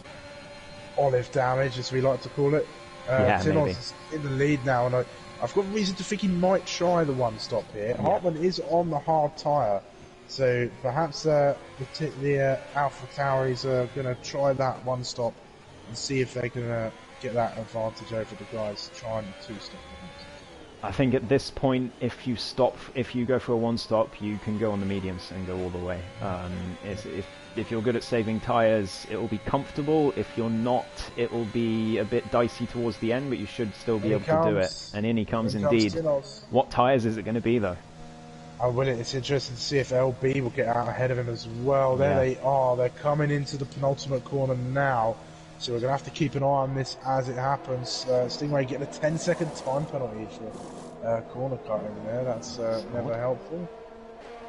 Olive damage, as we like to call it. Tinoz is in the lead now, and I've got reason to think he might try the one stop here. Yeah. Hartman is on the hard tyre, so perhaps the Alpha Tauris are going to try that one stop and see if they can get that advantage over the guys trying two stop. I think at this point, if you go for a one stop, you can go on the mediums and go all the way. If you're good at saving tyres, it will be comfortable. If you're not, it will be a bit dicey towards the end, but you should still be able to do it. And in he comes indeed. What tyres is it going to be though? It's interesting to see if LB will get out ahead of him as well. There they are. They're coming into the penultimate corner now. So we're going to have to keep an eye on this as it happens. Stingray getting a 10-second time penalty for corner cutting there. That's never helpful.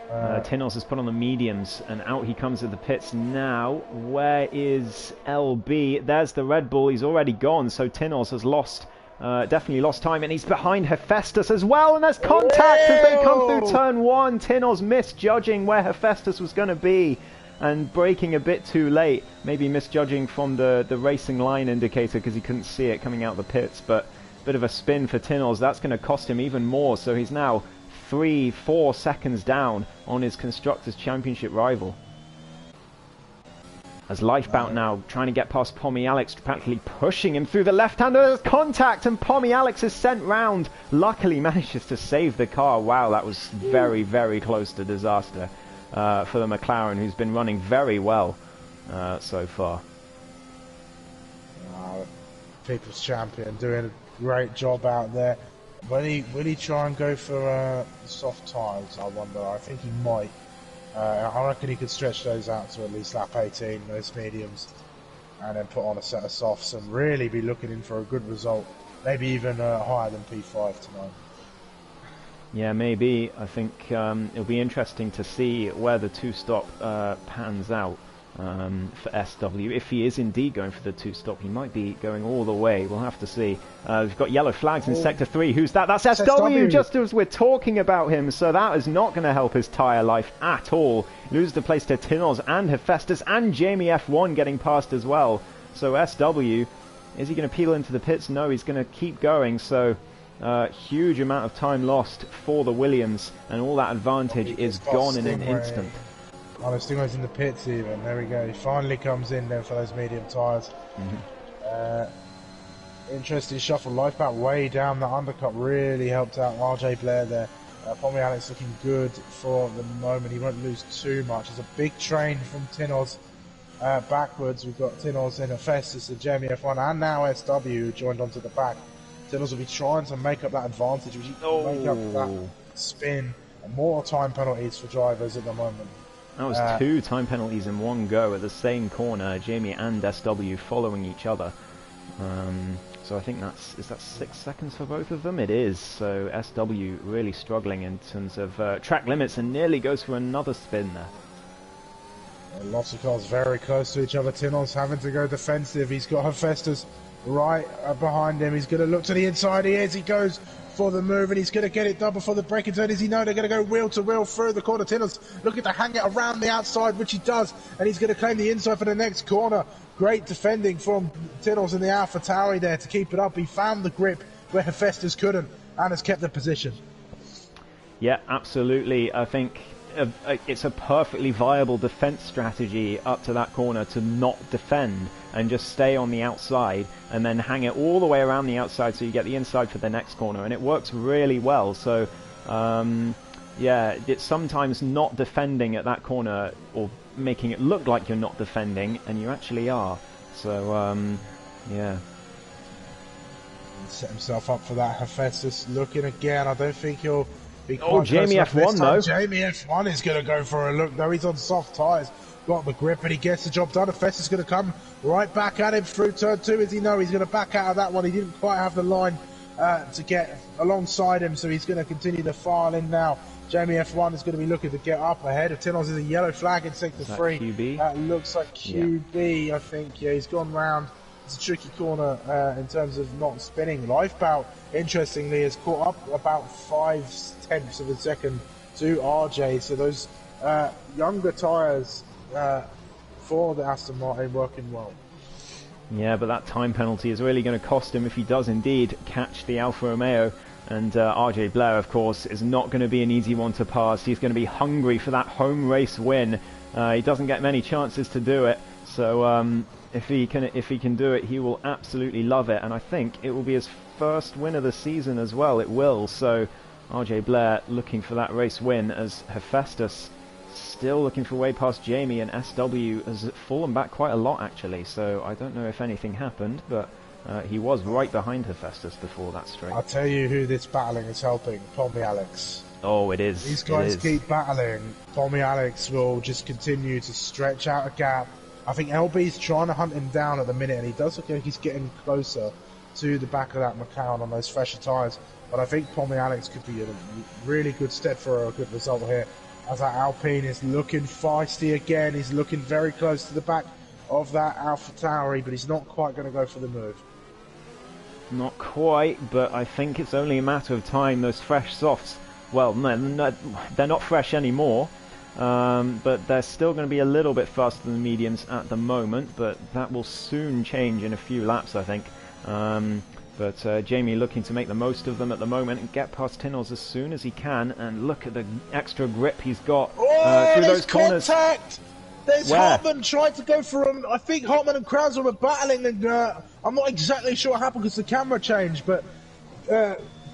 Tinoz has put on the mediums, and out he comes at the pits now. Where is LB? There's the Red Bull. He's already gone, so Tinoz has lost Definitely lost time, and he's behind Hephaestus as well, and there's contact as they come through turn 1. Tinoz misjudging where Hephaestus was going to be and braking a bit too late, maybe misjudging from the racing line indicator because he couldn't see it coming out of the pits, but a bit of a spin for Tinoz. That's going to cost him even more, so he's now 3-4 seconds down on his Constructors' Championship rival. As Lifebout now trying to get past Pommy Alex, practically pushing him through the left-hander. There's contact, and Pommy Alex is sent round. Luckily manages to save the car. Wow, that was very, very close to disaster for the McLaren, who's been running very well so far. People's champion doing a great job out there. Will he try and go for soft tyres, I wonder? I think he might. I reckon he could stretch those out to at least lap 18, those mediums, and then put on a set of softs and really be looking in for a good result. Maybe even higher than P5 tonight. Yeah, maybe. I think it'll be interesting to see where the two-stop pans out for SW. If he is indeed going for the two-stop, he might be going all the way. We'll have to see. We've got yellow flags in Sector 3. Who's that? That's SW, just as we're talking about him. So that is not going to help his tyre life at all. Loses the place to Tinoz and Hephaestus, and Jamie F1 getting past as well. So SW, is he going to peel into the pits? No, he's going to keep going. So huge amount of time lost for the Williams, and all that advantage is gone in an instant. Oh, the Stingray's in the pits even. There we go. He finally comes in then for those medium tyres. Interesting shuffle. Lifebout way down. The undercut really helped out RJ Blair there. Pommy Alex looking good for the moment. He won't lose too much. It's a big train from Tinoz backwards. We've got Tinoz and Hephaestus and Jamie F1 and now SW who joined onto the back. Tinoz will be trying to make up that advantage. Make up that spin. And more time penalties for drivers at the moment. That was 2 time penalties in one go at the same corner, Jamie and SW following each other. So I think is that 6 seconds for both of them? It is. So SW really struggling in terms of track limits and nearly goes for another spin there. Lots of cars very close to each other. Tinoz having to go defensive. He's got Hephaestus right behind him. He's going to look to the inside. He goes for the move, and he's going to get it done before the braking turn. Does he know they're going to go wheel to wheel through the corner? Tinoz looking to hang it around the outside, which he does, and he's going to claim the inside for the next corner. Great defending from Tinoz in the AlphaTauri there to keep it up. He found the grip where Hephaestus couldn't and has kept the position. Yeah, absolutely. I think it's a perfectly viable defense strategy up to that corner to not defend and just stay on the outside and then hang it all the way around the outside so you get the inside for the next corner, and it works really well. So yeah, it's sometimes not defending at that corner or making it look like you're not defending and you actually are. So yeah, set himself up for that. Hephaestus looking again. I don't think he'll be quite Jamie F1 though. Jamie F1 is going to go for a look though. He's on soft tyres, got the grip, and he gets the job done. Hephaestus is going to come right back at him through turn 2. As he know, he's going to back out of that one. He didn't quite have the line to get alongside him, so he's going to continue to file in now. Jamie F1 is going to be looking to get up ahead of Tinoz. Is a yellow flag in sector 3. QB? That looks like QB, yeah. I think. Yeah, he's gone round. It's a tricky corner in terms of not spinning. Lifebout, interestingly, has caught up about 5/10 of a second to RJ. So those younger tyres for the Aston Martin working well. Yeah, but that time penalty is really going to cost him if he does indeed catch the Alfa Romeo. And RJ Blair, of course, is not going to be an easy one to pass. He's going to be hungry for that home race win. He doesn't get many chances to do it. So if he can do it, he will absolutely love it. And I think it will be his first win of the season as well. It will. So RJ Blair looking for that race win, as Hephaestus still looking for way past Jamie, and SW has fallen back quite a lot actually. So I don't know if anything happened, but he was right behind Hephaestus before that straight. I'll tell you who this battling is helping. Pommy Alex. Oh, it is. These guys keep battling. Pommy Alex will just continue to stretch out a gap. I think LB's trying to hunt him down at the minute, and he does look like he's getting closer to the back of that McLaren on those fresher tyres. But I think Pommy Alex could be a really good step for a good result here. As that Alpine is looking feisty again, he's looking very close to the back of that AlphaTauri, but he's not quite going to go for the move. Not quite, but I think it's only a matter of time. Those fresh softs, well, no, they're not fresh anymore, but they're still going to be a little bit faster than the mediums at the moment, but that will soon change in a few laps, I think. But Jamie looking to make the most of them at the moment and get past Tinnels as soon as he can, and look at the extra grip he's got through those corners. Contact! There's Hartman trying to go for him. I think Hartman and Krauser were battling, and I'm not exactly sure what happened because the camera changed, but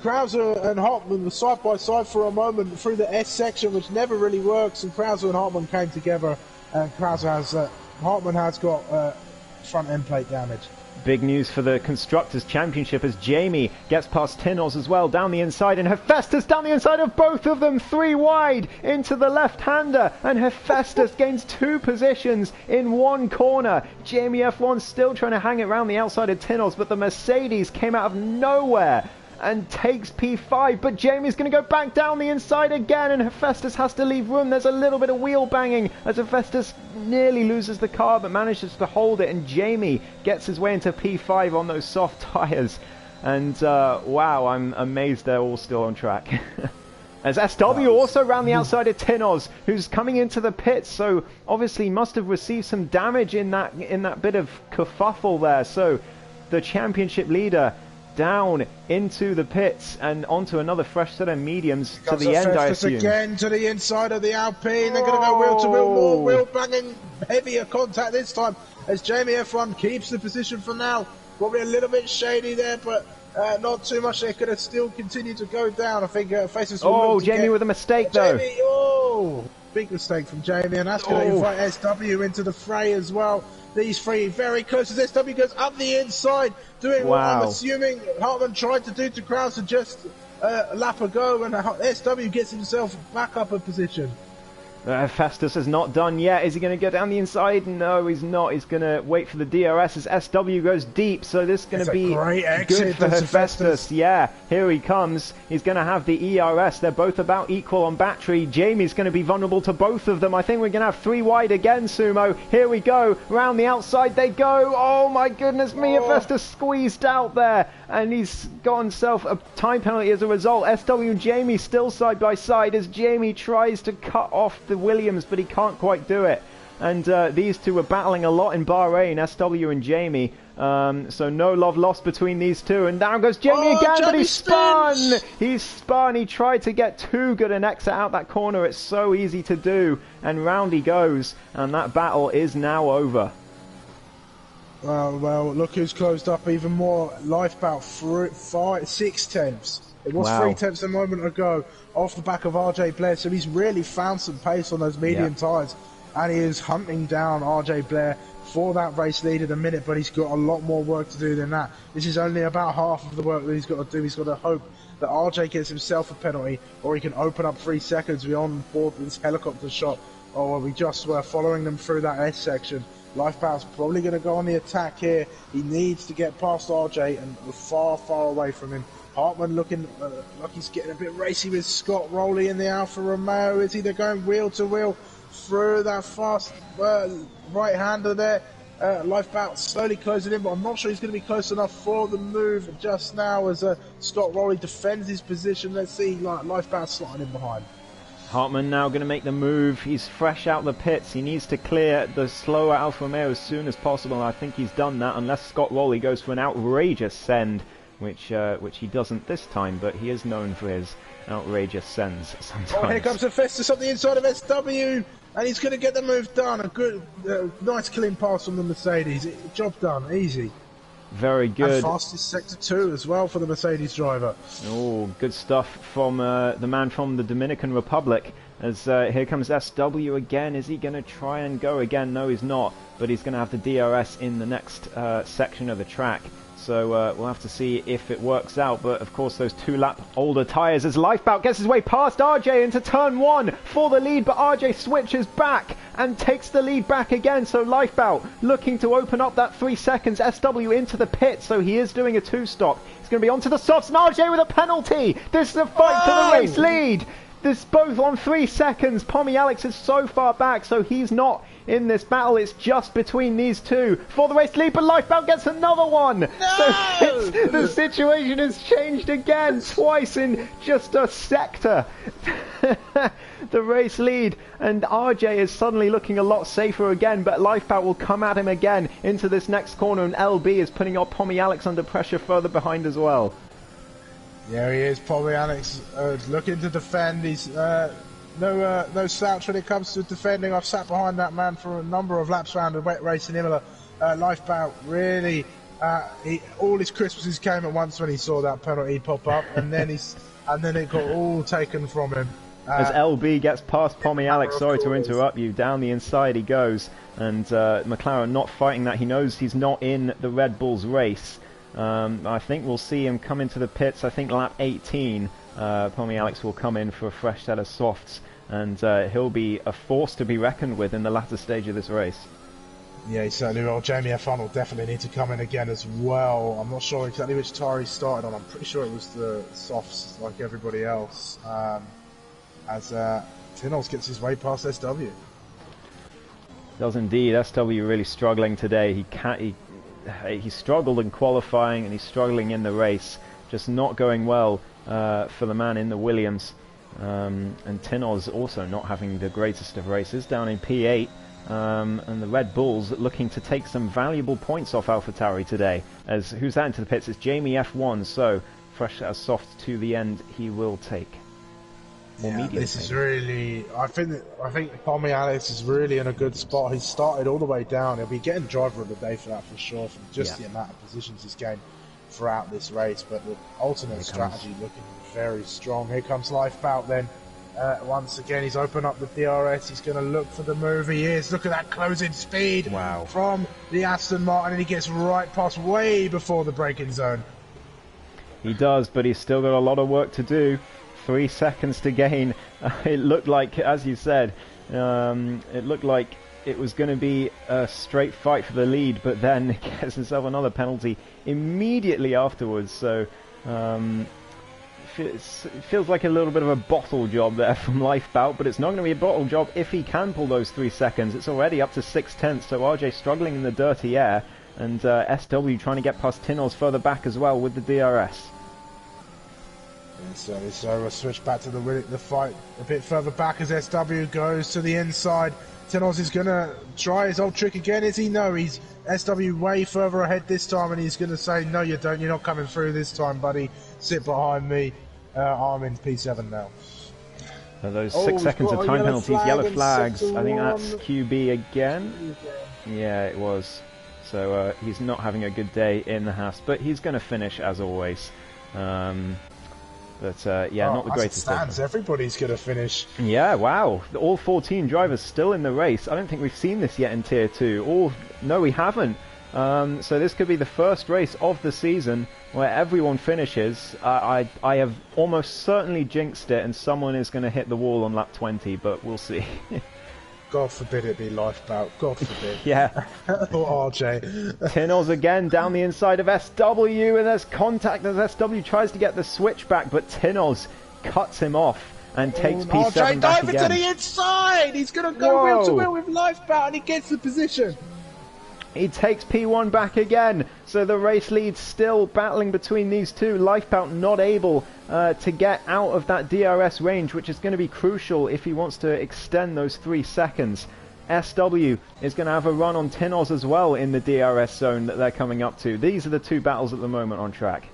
Krauser and Hartman were side by side for a moment through the S section, which never really works, and Krauser and Hartman came together, and Hartman has got front end plate damage. Big news for the Constructors' Championship as Jamie gets past Tinnels as well down the inside, and Hephaestus down the inside of both of them, 3 wide into the left-hander, and Hephaestus gains 2 positions in 1 corner. Jamie F1 still trying to hang it around the outside of Tinnels, but the Mercedes came out of nowhere and takes P5, but Jamie's going to go back down the inside again, and Hephaestus has to leave room. There's a little bit of wheel banging as Hephaestus nearly loses the car but manages to hold it, and Jamie gets his way into P5 on those soft tyres. And wow, I'm amazed they're all still on track. As SW also round the outside of Tinos, who's coming into the pits, so obviously must have received some damage in that bit of kerfuffle there. So the championship leader down into the pits and onto another fresh set of mediums to the end, I assume. Again to the inside of the Alpine. They're going to go wheel to wheel, more wheel banging, heavier contact this time as Jamie F1 keeps the position for now. Probably a little bit shady there, but not too much. They could have still continued to go down. I think Faces will Oh, Jamie with a mistake though. Jamie, oh, big mistake from Jamie, and that's going to invite SW into the fray as well. These 3 very close as SW goes up the inside, doing what I'm assuming Hartman tried to do to Krauser just a lap ago, and SW gets himself back up a position. Festus is not done yet. Is he going to go down the inside? No, he's not. He's going to wait for the DRS as SW goes deep. So this is going to be good for Festus. Yeah, here he comes. He's going to have the ERS. They're both about equal on battery. Jamie's going to be vulnerable to both of them. I think we're going to have 3 wide again, Sumo. Here we go. Round the outside they go. Oh my goodness me. Festus squeezed out there, and he's got himself a time penalty as a result. SW and Jamie still side by side as Jamie tries to cut off the Williams, but he can't quite do it. And these two were battling a lot in Bahrain, SW and Jamie. So no love lost between these two. And down goes Jamie again, but he spun! He spun. He tried to get too good an exit out that corner. It's so easy to do. And round he goes. And that battle is now over. Well, look who's closed up even more. Lifeboat 6 tenths. It was 3 tenths a moment ago off the back of RJ Blair, so he's really found some pace on those medium tyres, and he is hunting down RJ Blair for that race lead in a minute, but he's got a lot more work to do than that. This is only about half of the work that he's got to do. He's got to hope that RJ gets himself a penalty, or he can open up 3 seconds beyond board this helicopter shot, or we just were following them through that S section. Lifeboat's probably going to go on the attack here. He needs to get past RJ, and we're far, far away from him. Hartman looking like he's getting a bit racy with Scott Rowley in the Alfa Romeo. Is he? They're going wheel to wheel through that fast right-hander there. Lifeboat slowly closing in, but I'm not sure he's going to be close enough for the move just now as Scott Rowley defends his position. Let's see, Lifeboat slotting in behind. Hartman now going to make the move. He's fresh out the pits. He needs to clear the slower Alfa Romeo as soon as possible. I think he's done that, unless Scott Rowley goes for an outrageous send, which he doesn't this time, but he is known for his outrageous sends sometimes. Oh, here comes Hephaestus up the inside of SW, and he's going to get the move done. A good, nice clean pass from the Mercedes. Job done, easy. Very good. And fastest sector 2 as well for the Mercedes driver. Oh, good stuff from the man from the Dominican Republic. As here comes SW again. Is he going to try and go again? No, he's not. But he's going to have the DRS in the next section of the track. So we'll have to see if it works out. But of course, those 2-lap older tyres as Lifeboat gets his way past RJ into turn 1 for the lead. But RJ switches back and takes the lead back again. So Lifeboat looking to open up that 3 seconds. SW into the pit. So he is doing a 2-stop. He's going to be onto the softs. And RJ with a penalty. This is a fight for the race lead. This both on 3 seconds. Pommy Alex is so far back, so he's not in this battle. It's just between these two for the race lead, but Lifebound gets another one. No! So the situation has changed again, twice in just a sector. The race lead, and RJ is suddenly looking a lot safer again, but Lifebound will come at him again into this next corner, and LB is putting up Pommy Alex under pressure further behind as well. Yeah, he is. Pommy Alex looking to defend. He's no slouch when it comes to defending. I've sat behind that man for a number of laps around a wet race in Imola. Lifebound really, all his Christmases came at once when he saw that penalty pop up, and then it got all taken from him. As LB gets past Pommy Alex, sorry to interrupt you, down the inside he goes, and McLaren not fighting that. He knows he's not in the Red Bull's race. I think we'll see him come into the pits. I think lap 18, Pommy Alex will come in for a fresh set of softs, and he'll be a force to be reckoned with in the latter stage of this race. Yeah, he certainly will. Jamie F1 will definitely need to come in again as well. I'm not sure exactly which tire he started on. I'm pretty sure it was the softs like everybody else. As Tinnels gets his way past SW. Does indeed. SW really struggling today. He struggled in qualifying and he's struggling in the race. Just not going well for the man in the Williams. And Tinnels also not having the greatest of races, down in P8. And the Red Bulls looking to take some valuable points off AlphaTauri today. As who's that into the pits? It's Jamie F1. So fresh as soft to the end he will take. Yeah, this is really. I think Pommy Alex is really in a good spot. He's started all the way down. He'll be getting driver of the day for that for sure, from just the amount of positions he's gained throughout this race. But the alternate strategy looking very strong. Here comes Lifebound then. Once again, he's opened up the DRS. He's going to look for the move. He is. Look at that closing speed from the Aston Martin, and he gets right past way before the braking zone. He does, but he's still got a lot of work to do. 3 seconds to gain. It looked like, as you said, it looked like it was going to be a straight fight for the lead, but then he gets himself another penalty immediately afterwards. So it feels like a little bit of a bottle job there from Lifebound, but it's not going to be a bottle job if he can pull those 3 seconds. It's already up to 6/10, so RJ struggling in the dirty air, and SW trying to get past Tinnels further back as well with the DRS. So we'll switch back to the fight a bit further back as SW goes to the inside. Tinnels is going to try his old trick again, is he? No, he's SW way further ahead this time, and he's going to say, no you don't, you're not coming through this time, buddy. Sit behind me. I'm in P7 now. So those 6 seconds of time penalties, yellow flags. I think that's QB again. Yeah, it was. So he's not having a good day in the Haas, but he's going to finish as always. But yeah, not the greatest. As it stands, everybody's going to finish. Yeah, wow. All 14 drivers still in the race. I don't think we've seen this yet in Tier 2. No, we haven't. So this could be the first race of the season where everyone finishes. I have almost certainly jinxed it, and someone is going to hit the wall on lap 20, but we'll see. God forbid it be Lifebound. God forbid. Yeah. Or RJ. Tinnels again down the inside of SW, and there's contact as SW tries to get the switch back, but Tinnels cuts him off and takes P7 RJ back diving again. to the inside! He's going to go wheel to wheel with Lifebound, and he gets the position. He takes P1 back again, so the race lead's still battling between these two. Lifebound not able to get out of that DRS range, which is going to be crucial if he wants to extend those 3 seconds. SW is going to have a run on Tinnels as well in the DRS zone that they're coming up to. These are the two battles at the moment on track.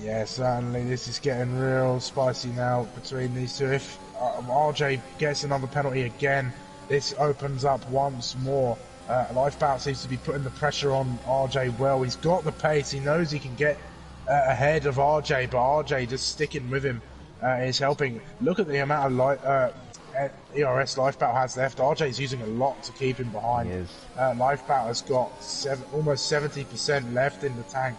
Yeah, certainly. This is getting real spicy now between these two. If RJ gets another penalty again, this opens up once more. Lifebound seems to be putting the pressure on RJ well. He's got the pace. He knows he can get ahead of RJ, but RJ just sticking with him is helping. Look at the amount of ERS Lifebound has left. RJ's using a lot to keep him behind. He is. Lifebound has got almost 70% left in the tank,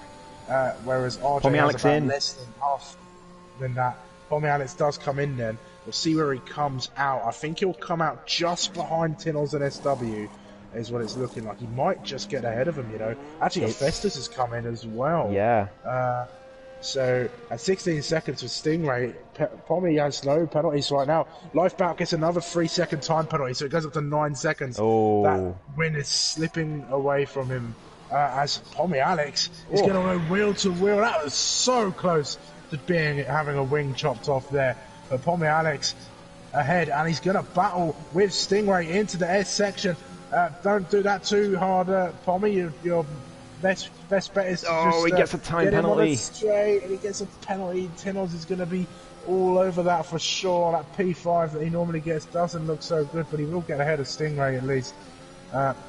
whereas RJ Pommy has Alex about in. less than half than that. Pommy Alex does come in then. We'll see where he comes out. I think he'll come out just behind Tinnels and SW. Is what it's looking like. He might just get ahead of him, you know. Actually, Festus has come in as well. Yeah. So at 16 seconds for Stingray, Pommy has no penalties right now. Lifebout gets another 3-second time penalty, so it goes up to 9 seconds. That Oh. win is slipping away from him as Pommy Alex is Oh. going to go wheel to wheel. That was so close to having a wing chopped off there. But Pommy Alex ahead, and he's going to battle with Stingray into the S section. Don't do that too hard, Pommy. Your best bet is to Oh, just he gets a time get him on penalty. a straight, and he gets a penalty. Tinos is going to be all over that for sure. That P5 that he normally gets doesn't look so good, but he will get ahead of Stingray at least,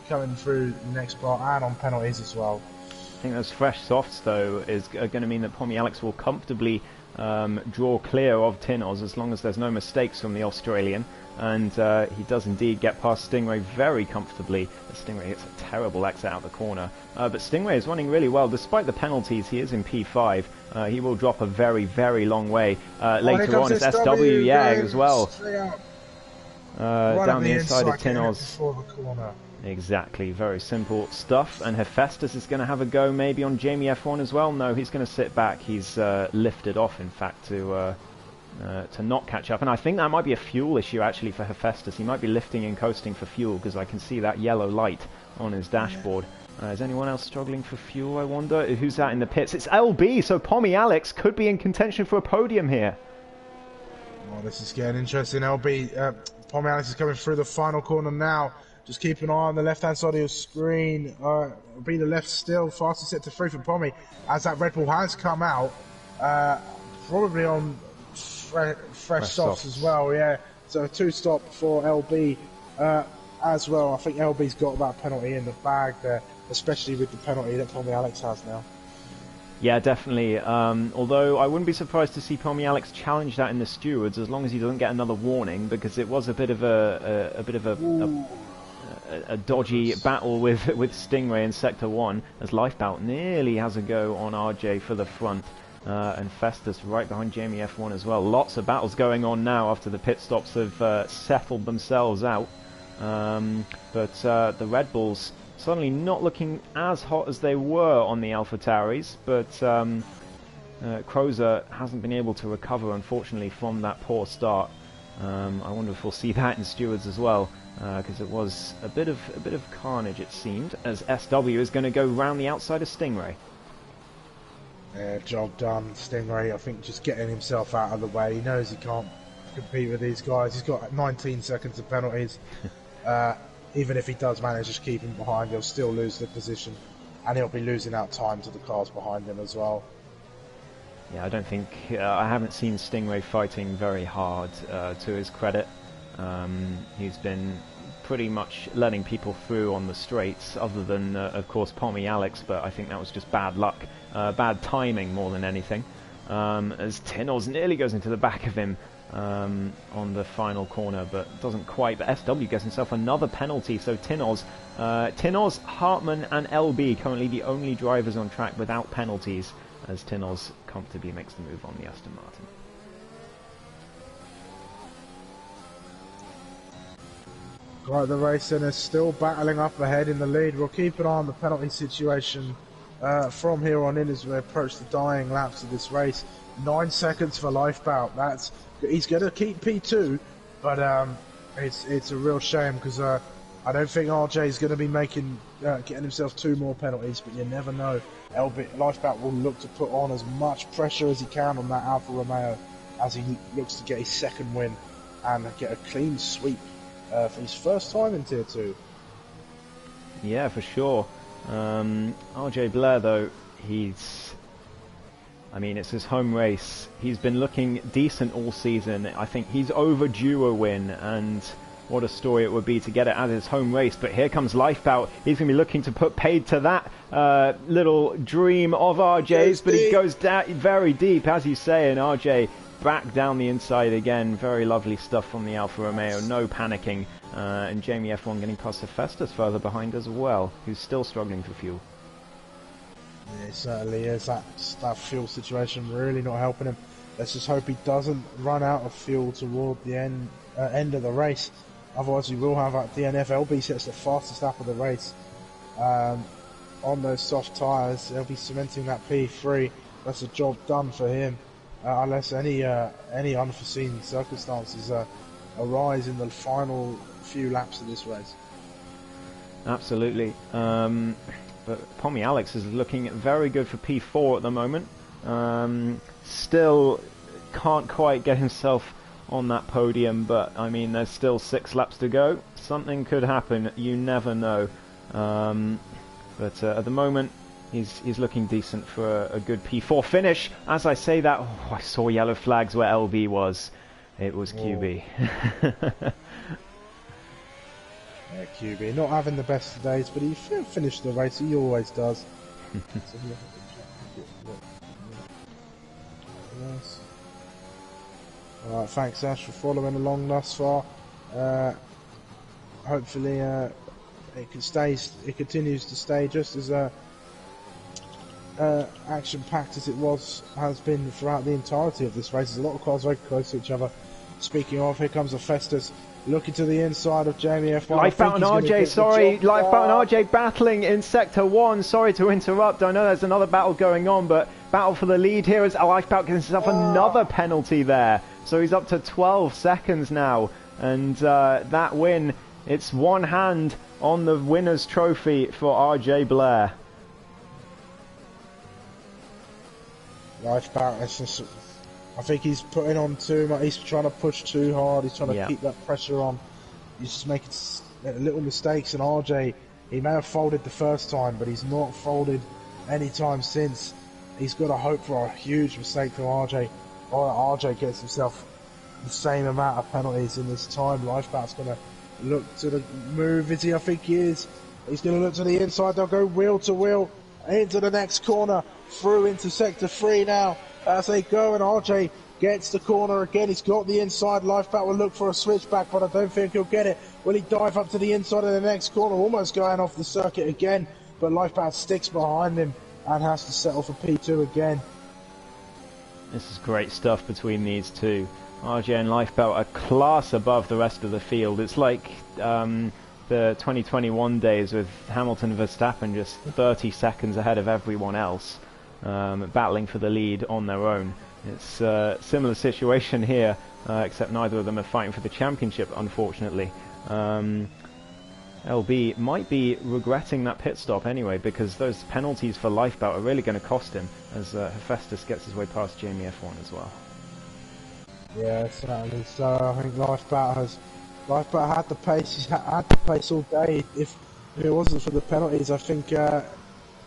coming through the next part and on penalties as well. I think those fresh softs, though, are going to mean that Pommy Alex will comfortably draw clear of Tinos as long as there's no mistakes from the Australian. And he does indeed get past Stingray very comfortably. Stingray hits a terrible exit out the corner. But Stingray is running really well. Despite the penalties, he is in P5. He will drop a very, very long way later on as SW, yeah, as well. Down the inside of Tinos. Before the corner. Exactly, very simple stuff. And Hephaestus is going to have a go maybe on Jamie F1 as well. No, he's going to sit back. He's lifted off, in fact, to not catch up. And I think that might be a fuel issue actually for Hephaestus. He might be lifting and coasting for fuel because I can see that yellow light on his dashboard. Is anyone else struggling for fuel, I wonder? Who's that in the pits? It's LB, so Pommy Alex could be in contention for a podium here. Oh, this is getting interesting. LB, Pommy Alex is coming through the final corner now. Just keep an eye on the left-hand side of your screen. It'll be the left still. Fastest set to 3 for Pommy as that Red Bull has come out. Probably on fresh softs as well, yeah. So a 2-stop for LB as well. I think LB's got that penalty in the bag there, especially with the penalty that Pommy Alex has now. Yeah, definitely. Although I wouldn't be surprised to see Pommy Alex challenge that in the stewards as long as he doesn't get another warning, because it was a bit of a dodgy battle with Stingray in Sector 1 as Lifebout nearly has a go on RJ for the front. And Festus right behind Jamie F1 as well. Lots of battles going on now after the pit stops have settled themselves out. But the Red Bulls suddenly not looking as hot as they were on the Alpha Tauris, but Crozer hasn't been able to recover, unfortunately, from that poor start. I wonder if we'll see that in stewards as well, because it was a bit of carnage, it seemed, as SW is going to go round the outside of Stingray. Yeah, job done, Stingray. I think just getting himself out of the way. He knows he can't compete with these guys. He's got 19 seconds of penalties. Even if he does manage to keep him behind, he'll still lose the position, and he'll be losing out time to the cars behind him as well. Yeah, I don't think I haven't seen Stingray fighting very hard, to his credit. He's been pretty much letting people through on the straights, other than, of course, Pommy Alex, but I think that was just bad luck, bad timing more than anything, as Tinos nearly goes into the back of him on the final corner, but doesn't quite. But SW gets himself another penalty, so Tinos, Hartmann and LB currently the only drivers on track without penalties, as Tinos comfortably makes the move on the Aston Martin. Right, the race then is still battling up ahead in the lead. We'll keep an eye on the penalty situation from here on in as we approach the dying laps of this race. 9 seconds for Lifebout. He's going to keep P2, but it's a real shame because I don't think RJ is going to be getting himself 2 more penalties, but you never know. Lifebout will look to put on as much pressure as he can on that Alfa Romeo as he looks to get his second win and get a clean sweep for his first time in Tier 2. Yeah, for sure. RJ Blair, though, I mean, it's his home race. He's been looking decent all season. I think he's overdue a win, and what a story it would be to get it at his home race. But here comes Lifebout. He's going to be looking to put paid to that little dream of RJ's, but he goes down very deep, as you say, and RJ back down the inside again. Very lovely stuff from the Alfa Romeo, no panicking. And Jamie F1 getting past Hephaestus further behind as well, who's still struggling for fuel. Yeah, it certainly is. That fuel situation really not helping him. Let's just hope he doesn't run out of fuel toward the end of the race. Otherwise, we will have that DNF. LB sets the fastest lap of the race on those soft tyres. They'll be cementing that P3 that's a job done for him, unless any unforeseen circumstances arise in the final few laps of this race. Absolutely. But Pommy Alex is looking very good for P4 at the moment. Still can't quite get himself on that podium, but I mean, there's still 6 laps to go. Something could happen. You never know. But at the moment, he's looking decent for a good P4 finish. As I say that, I saw yellow flags where LB was. It was QB. Yeah, QB not having the best of days, but he finished the race. He always does. Alright, thanks Ash for following along thus far. Hopefully it continues to stay just as action-packed as it has been throughout the entirety of this race. There's a lot of cars very close to each other. Speaking of, here comes a Festus looking to the inside of Jamie F1. Lifeboat and RJ, sorry, Lifeboat and RJ battling in Sector 1. Sorry to interrupt, I know there's another battle going on, but battle for the lead here as Lifeboat gets himself another penalty there. So he's up to 12 seconds now, and that win, it's one hand on the winner's trophy for RJ Blair. Lifeboat, I think he's putting on too much. He's trying to push too hard. He's trying to keep that pressure on. He's just making little mistakes. And RJ, he may have folded the first time, but he's not folded any time since. He's got to hope for a huge mistake from RJ, or RJ gets himself the same amount of penalties in this time. Lifeboat's going to look to the move. Is he? I think he is. He's going to look to the inside. They'll go wheel to wheel into the next corner, through into Sector 3 now. As they go, and RJ gets the corner again. He's got the inside. Lifeboat will look for a switchback, but I don't think he'll get it. Will he dive up to the inside of the next corner? Almost going off the circuit again, but Lifeboat sticks behind him and has to settle for P2 again. This is great stuff between these two. RJ and Lifeboat are class above the rest of the field. It's like the 2021 days with Hamilton and Verstappen just 30 seconds ahead of everyone else. Battling for the lead on their own. It's a similar situation here, except neither of them are fighting for the championship, unfortunately. LB might be regretting that pit stop anyway, because those penalties for Lifeboat are really going to cost him, as Hephaestus gets his way past Jamie F1 as well. Yeah, certainly. So I think Lifeboat had the pace. He's had the pace all day. If it wasn't for the penalties, I think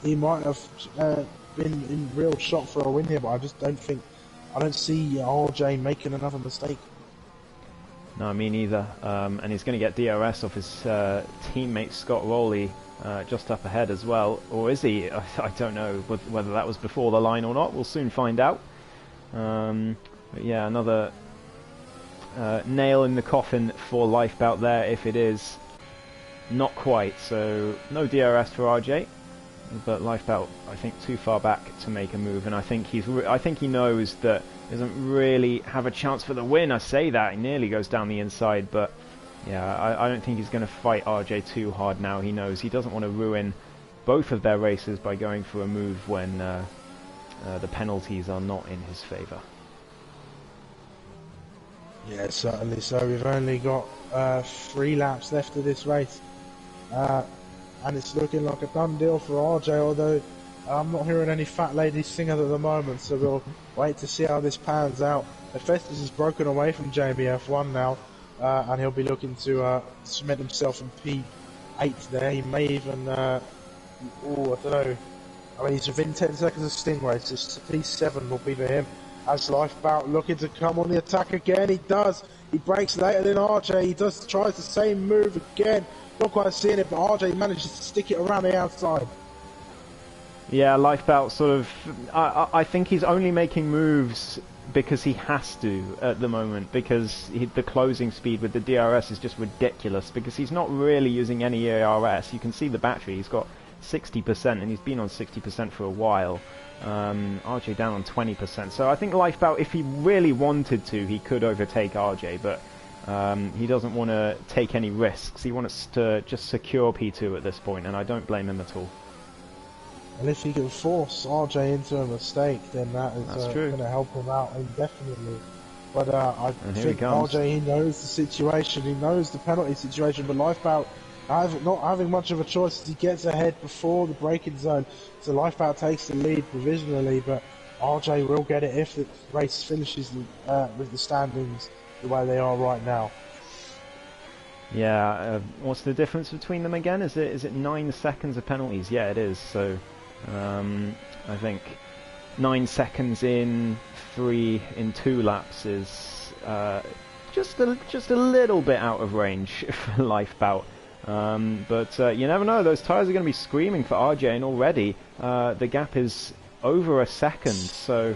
he might have been in real shot for a win here, but I don't see RJ making another mistake. No, me neither. And he's going to get DRS off his teammate Scott Rowley just up ahead as well. Or is he? I don't know whether that was before the line or not. We'll soon find out. But yeah, another nail in the coffin for Lifeboat there, if it is. Not quite, so no DRS for RJ. But Lifeboat, I think, too far back to make a move, and I think he knows that he doesn't really have a chance for the win. I say that, he nearly goes down the inside, but yeah, I don't think he's going to fight RJ too hard now. He knows he doesn't want to ruin both of their races by going for a move when the penalties are not in his favour. Yeah, certainly. So we've only got 3 laps left of this race. And it's looking like a done deal for RJ, although I'm not hearing any fat ladies singing at the moment, so we'll wait to see how this pans out. Hephaestus has broken away from Jamie F1 now, and he'll be looking to cement himself in P8 there. He may even, I don't know, I mean, he's within 10 seconds of Stingray, so P7 will be for him. As Lifeboat looking to come on the attack again, he does. He breaks later than RJ, he tries the same move again. Not quite seeing it, but RJ manages to stick it around the outside. Yeah, Lifebout sort of... I think he's only making moves because he has to at the moment, because the closing speed with the DRS is just ridiculous, because he's not really using any ARS. You can see the battery, he's got 60%, and he's been on 60% for a while. RJ down on 20%. So I think Lifebout, if he really wanted to, he could overtake RJ, but he doesn't want to take any risks. He wants to just secure P2 at this point, and I don't blame him at all. And if he can force RJ into a mistake, then that is That's true. going to help him out indefinitely. But I And here he think comes. RJ, he knows the situation, he knows the penalty situation, but Lifeboat not having much of a choice as he gets ahead before the braking zone. So Lifeboat takes the lead provisionally, but RJ will get it if the race finishes with the standings the way they are right now. Yeah, what's the difference between them again? Is it 9 seconds of penalties? Yeah, it is. So I think 9 seconds in 2 laps is just a little bit out of range for Lifebout. But you never know, those tyres are going to be screaming for RJ, and already the gap is over a second, so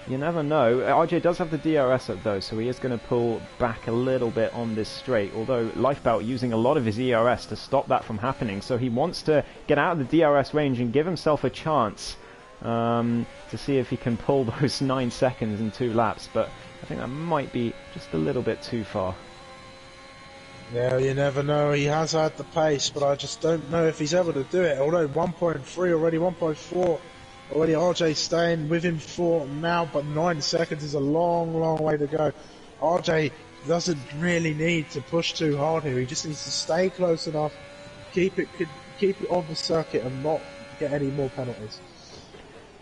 you never know. RJ does have the DRS up though, so he is going to pull back a little bit on this straight, although Lifebout using a lot of his ERS to stop that from happening, so he wants to get out of the DRS range and give himself a chance to see if he can pull those 9 seconds in 2 laps, but I think that might be just a little bit too far. Yeah, you never know. He has had the pace, but I just don't know if he's able to do it. Although 1.3 already, 1.4 already, RJ staying with him for now, but 9 seconds is a long, long way to go. RJ doesn't really need to push too hard here. He just needs to stay close enough, keep it on the circuit, and not get any more penalties.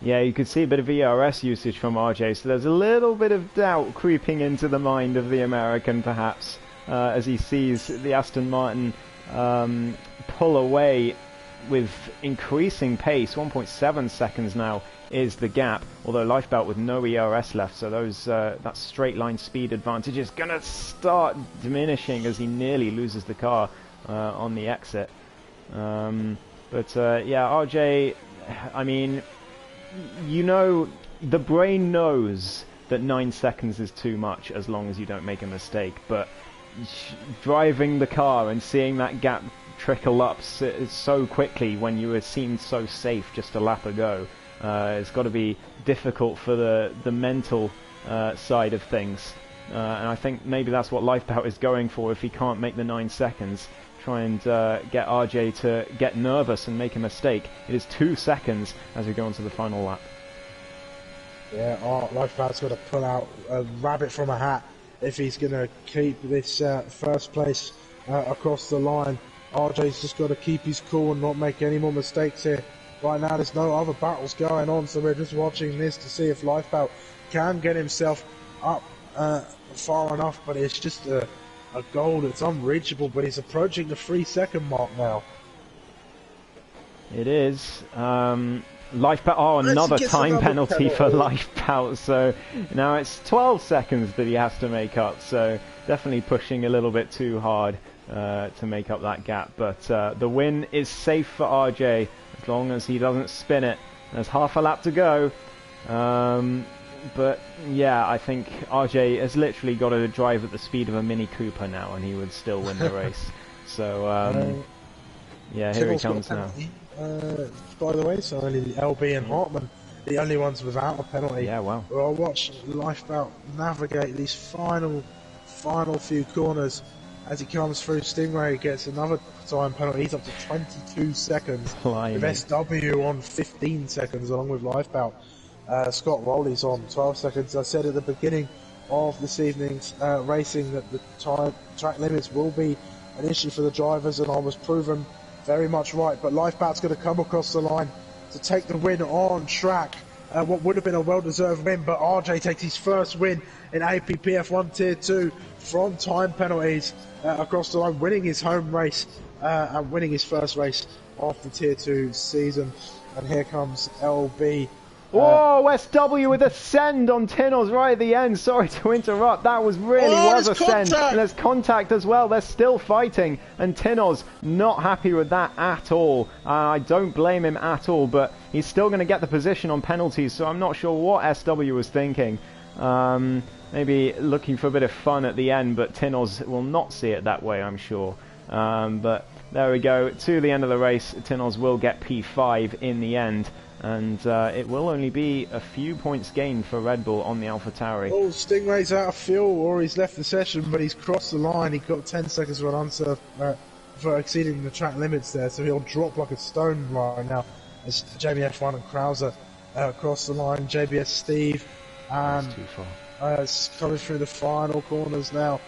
Yeah, you could see a bit of ERS usage from RJ, so there's a little bit of doubt creeping into the mind of the American, perhaps. As he sees the Aston Martin pull away with increasing pace. 1.7 seconds now is the gap, although Lifebout with no ERS left, so that straight line speed advantage is going to start diminishing as he nearly loses the car on the exit. But yeah, RJ, I mean, you know, the brain knows that 9 seconds is too much as long as you don't make a mistake, but driving the car and seeing that gap trickle up so quickly when you seemed so safe just a lap ago, it's got to be difficult for the mental side of things, and I think maybe that's what Lifebout is going for. If he can't make the 9 seconds, try and get RJ to get nervous and make a mistake. It is 2 seconds as we go on to the final lap. Yeah, Lifebout's got to pull out a rabbit from a hat if he's going to keep this first place across the line. RJ's just got to keep his cool and not make any more mistakes here. Right now there's no other battles going on, so we're just watching this to see if Lifebout can get himself up far enough, but it's just a goal that's unreachable, but he's approaching the 3-second mark now. It is. Lifebout, oh, another time penalty for Lifebout, so now it's 12 seconds that he has to make up, so definitely pushing a little bit too hard to make up that gap, but the win is safe for RJ as long as he doesn't spin it. There's half a lap to go, but yeah, I think RJ has literally got to drive at the speed of a Mini Cooper now and he would still win the race. So yeah, here he comes now. By the way, so only the LB and Hartman, the only ones without a penalty. Yeah, wow. I'll watch Lifebout navigate these final few corners as he comes through. Stingray gets another time penalty. He's up to 22 seconds. Blimey. With SW on 15 seconds along with Lifebout. Scott Rowley's on 12 seconds. I said at the beginning of this evening's racing that the track limits will be an issue for the drivers, and I was proven very much right, but Lifebout's going to come across the line to take the win on track. What would have been a well-deserved win, but RJ takes his first win in APPF1 Tier 2 from time penalties across the line, winning his home race and winning his first race of the Tier 2 season. And here comes LB. Whoa, SW with a send on Tinnels right at the end. Sorry to interrupt. That was was a send. And there's contact as well. They're still fighting. And Tinnels not happy with that at all. I don't blame him at all, but he's still going to get the position on penalties, so I'm not sure what SW was thinking. Maybe looking for a bit of fun at the end, but Tinnels will not see it that way, I'm sure. But there we go. To the end of the race, Tinnels will get P5 in the end. And it will only be a few points gained for Red Bull on the AlphaTauri. Oh, Stingray's out of fuel, or he's left the session, but he's crossed the line. He got 10 seconds for an unserved for exceeding the track limits there, so he'll drop like a stone right now. as JBF1 and Krauser across the line. JBS Steve That's and too far. it's coming through the final corners now.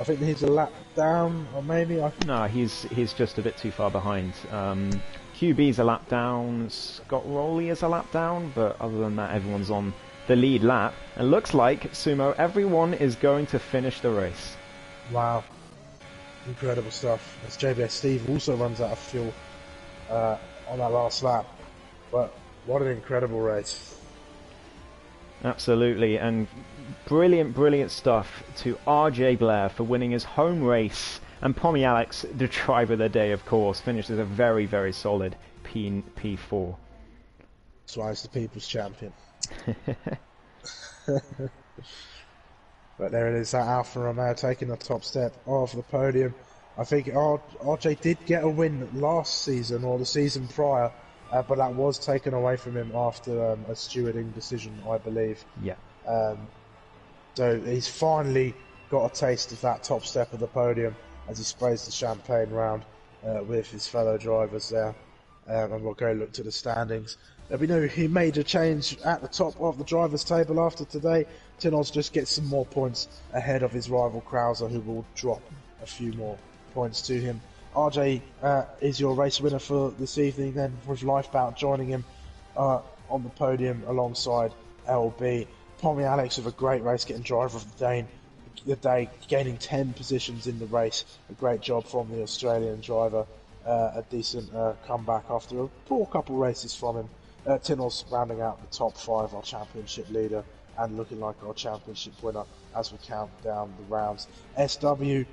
I think he's a lap down, or maybe No, he's just a bit too far behind. QB's a lap down, Scott Rowley is a lap down, but other than that, everyone's on the lead lap. And looks like, Sumo, everyone is going to finish the race. Wow. Incredible stuff. As JBS Steve also runs out of fuel on that last lap. But what an incredible race. Absolutely, and brilliant stuff to RJ Blair for winning his home race. And Pommy Alex, the driver of the day, of course, finishes a very solid P4. That's why he's the people's champion. But there it is, that Alfa Romeo taking the top step of the podium. I think RJ did get a win last season, or the season prior, but that was taken away from him after a stewarding decision, I believe. Yeah. So he's finally got a taste of that top step of the podium as he sprays the champagne round with his fellow drivers there. And we'll go look to the standings. We know he made a change at the top of the drivers' table after today. Tinoz just gets some more points ahead of his rival Krauser, who will drop a few more points to him. RJ is your race winner for this evening then, with Lifebout joining him on the podium alongside LB. Pommy Alex with a great race, getting driver of the day, gaining 10 positions in the race. A great job from the Australian driver. A decent comeback after a poor couple races from him. Tinoz rounding out the top 5, our championship leader, and looking like our championship winner as we count down the rounds. SW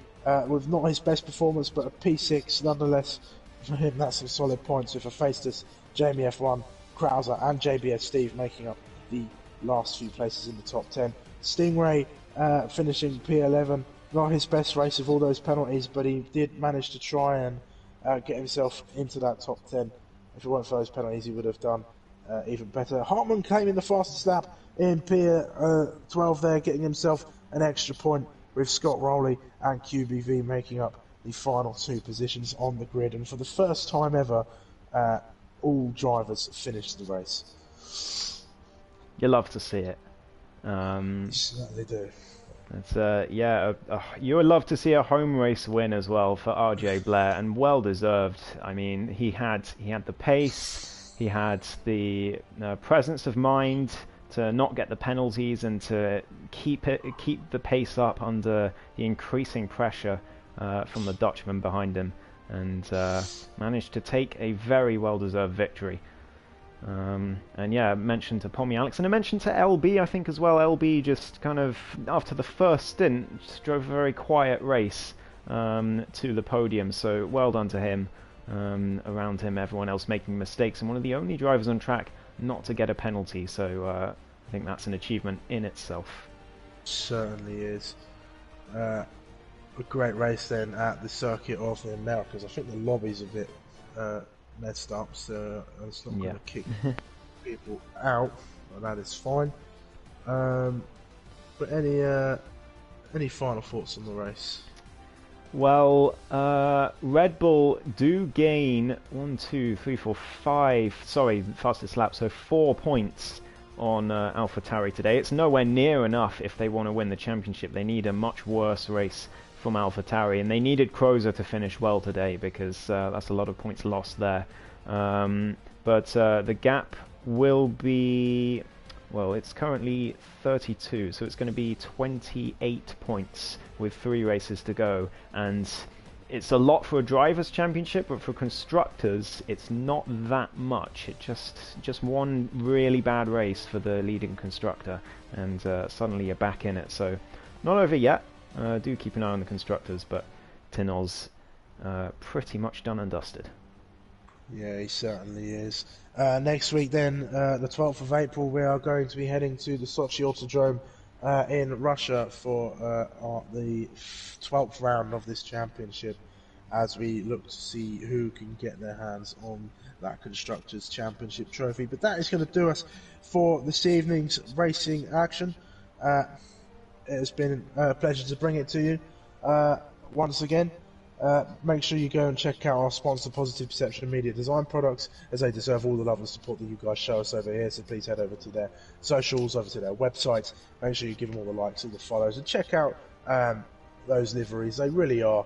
with not his best performance, but a P6 nonetheless. For him, that's some solid points with Hephaestus, Jamie F1, Krauser, and JBS Steve making up the last few places in the top 10. Stingray finishing P11, not his best race of all those penalties, but he did manage to try and get himself into that top 10. If it weren't for those penalties, he would have done even better. Hartman came in the fastest lap in P12 there, getting himself an extra point, with Scott Rowley and QBV making up the final 2 positions on the grid. And for the first time ever, all drivers finished the race. You love to see it. You certainly do. It's you would love to see a home race win as well for RJ Blair, and well deserved. I mean, he had the pace, he had the presence of mind to not get the penalties and to keep the pace up under the increasing pressure from the Dutchman behind him, and managed to take a very well deserved victory. And yeah, I mentioned to Pommy Alex, and I mentioned to LB, I think, as well. LB just kind of, after the first stint, just drove a very quiet race to the podium, so well done to him. Around him, everyone else making mistakes, and one of the only drivers on track not to get a penalty, so I think that's an achievement in itself. Certainly is. A great race then at the Circuit of the Americas. I think the lobby's a bit messed up, so it's not going to kick people out, but that is fine. But any final thoughts on the race? Well, Red Bull do gain fastest lap, so 4 points on AlphaTauri today. It's nowhere near enough if they want to win the championship. They need a much worse race from AlphaTauri, and they needed Crozer to finish well today, because that's a lot of points lost there. But the gap will be, well, it's currently 32, so it's going to be 28 points with 3 races to go, and it's a lot for a drivers' championship, but for constructors, it's not that much. It just one really bad race for the leading constructor, and suddenly you're back in it. So not over yet. Do keep an eye on the constructors, but Tinoz pretty much done and dusted. Yeah, he certainly is. Next week then, the 12th of April, we are going to be heading to the Sochi Autodrome in Russia for the 12th round of this championship, as we look to see who can get their hands on that Constructors' Championship trophy. But that is going to do us for this evening's racing action. It has been a pleasure to bring it to you once again. Make sure you go and check out our sponsor, Positive Perception Media Design Products, as they deserve all the love and support that you guys show us over here. So please head over to their socials, over to their websites. Make sure you give them all the likes, all the follows, and check out those liveries. They really are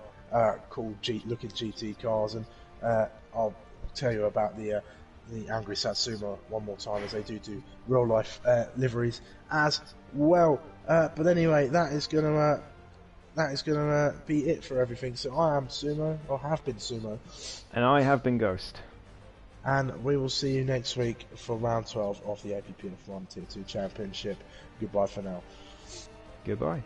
cool looking GT cars, and I'll tell you about the Angry Satsuma one more time, as they do real life liveries as well. But anyway, that is gonna be it for everything. So I am Sumo, or have been Sumo, And I have been Ghost. and we will see you next week for round 12 of the APPF1 Tier 2 Championship. Goodbye for now. Goodbye.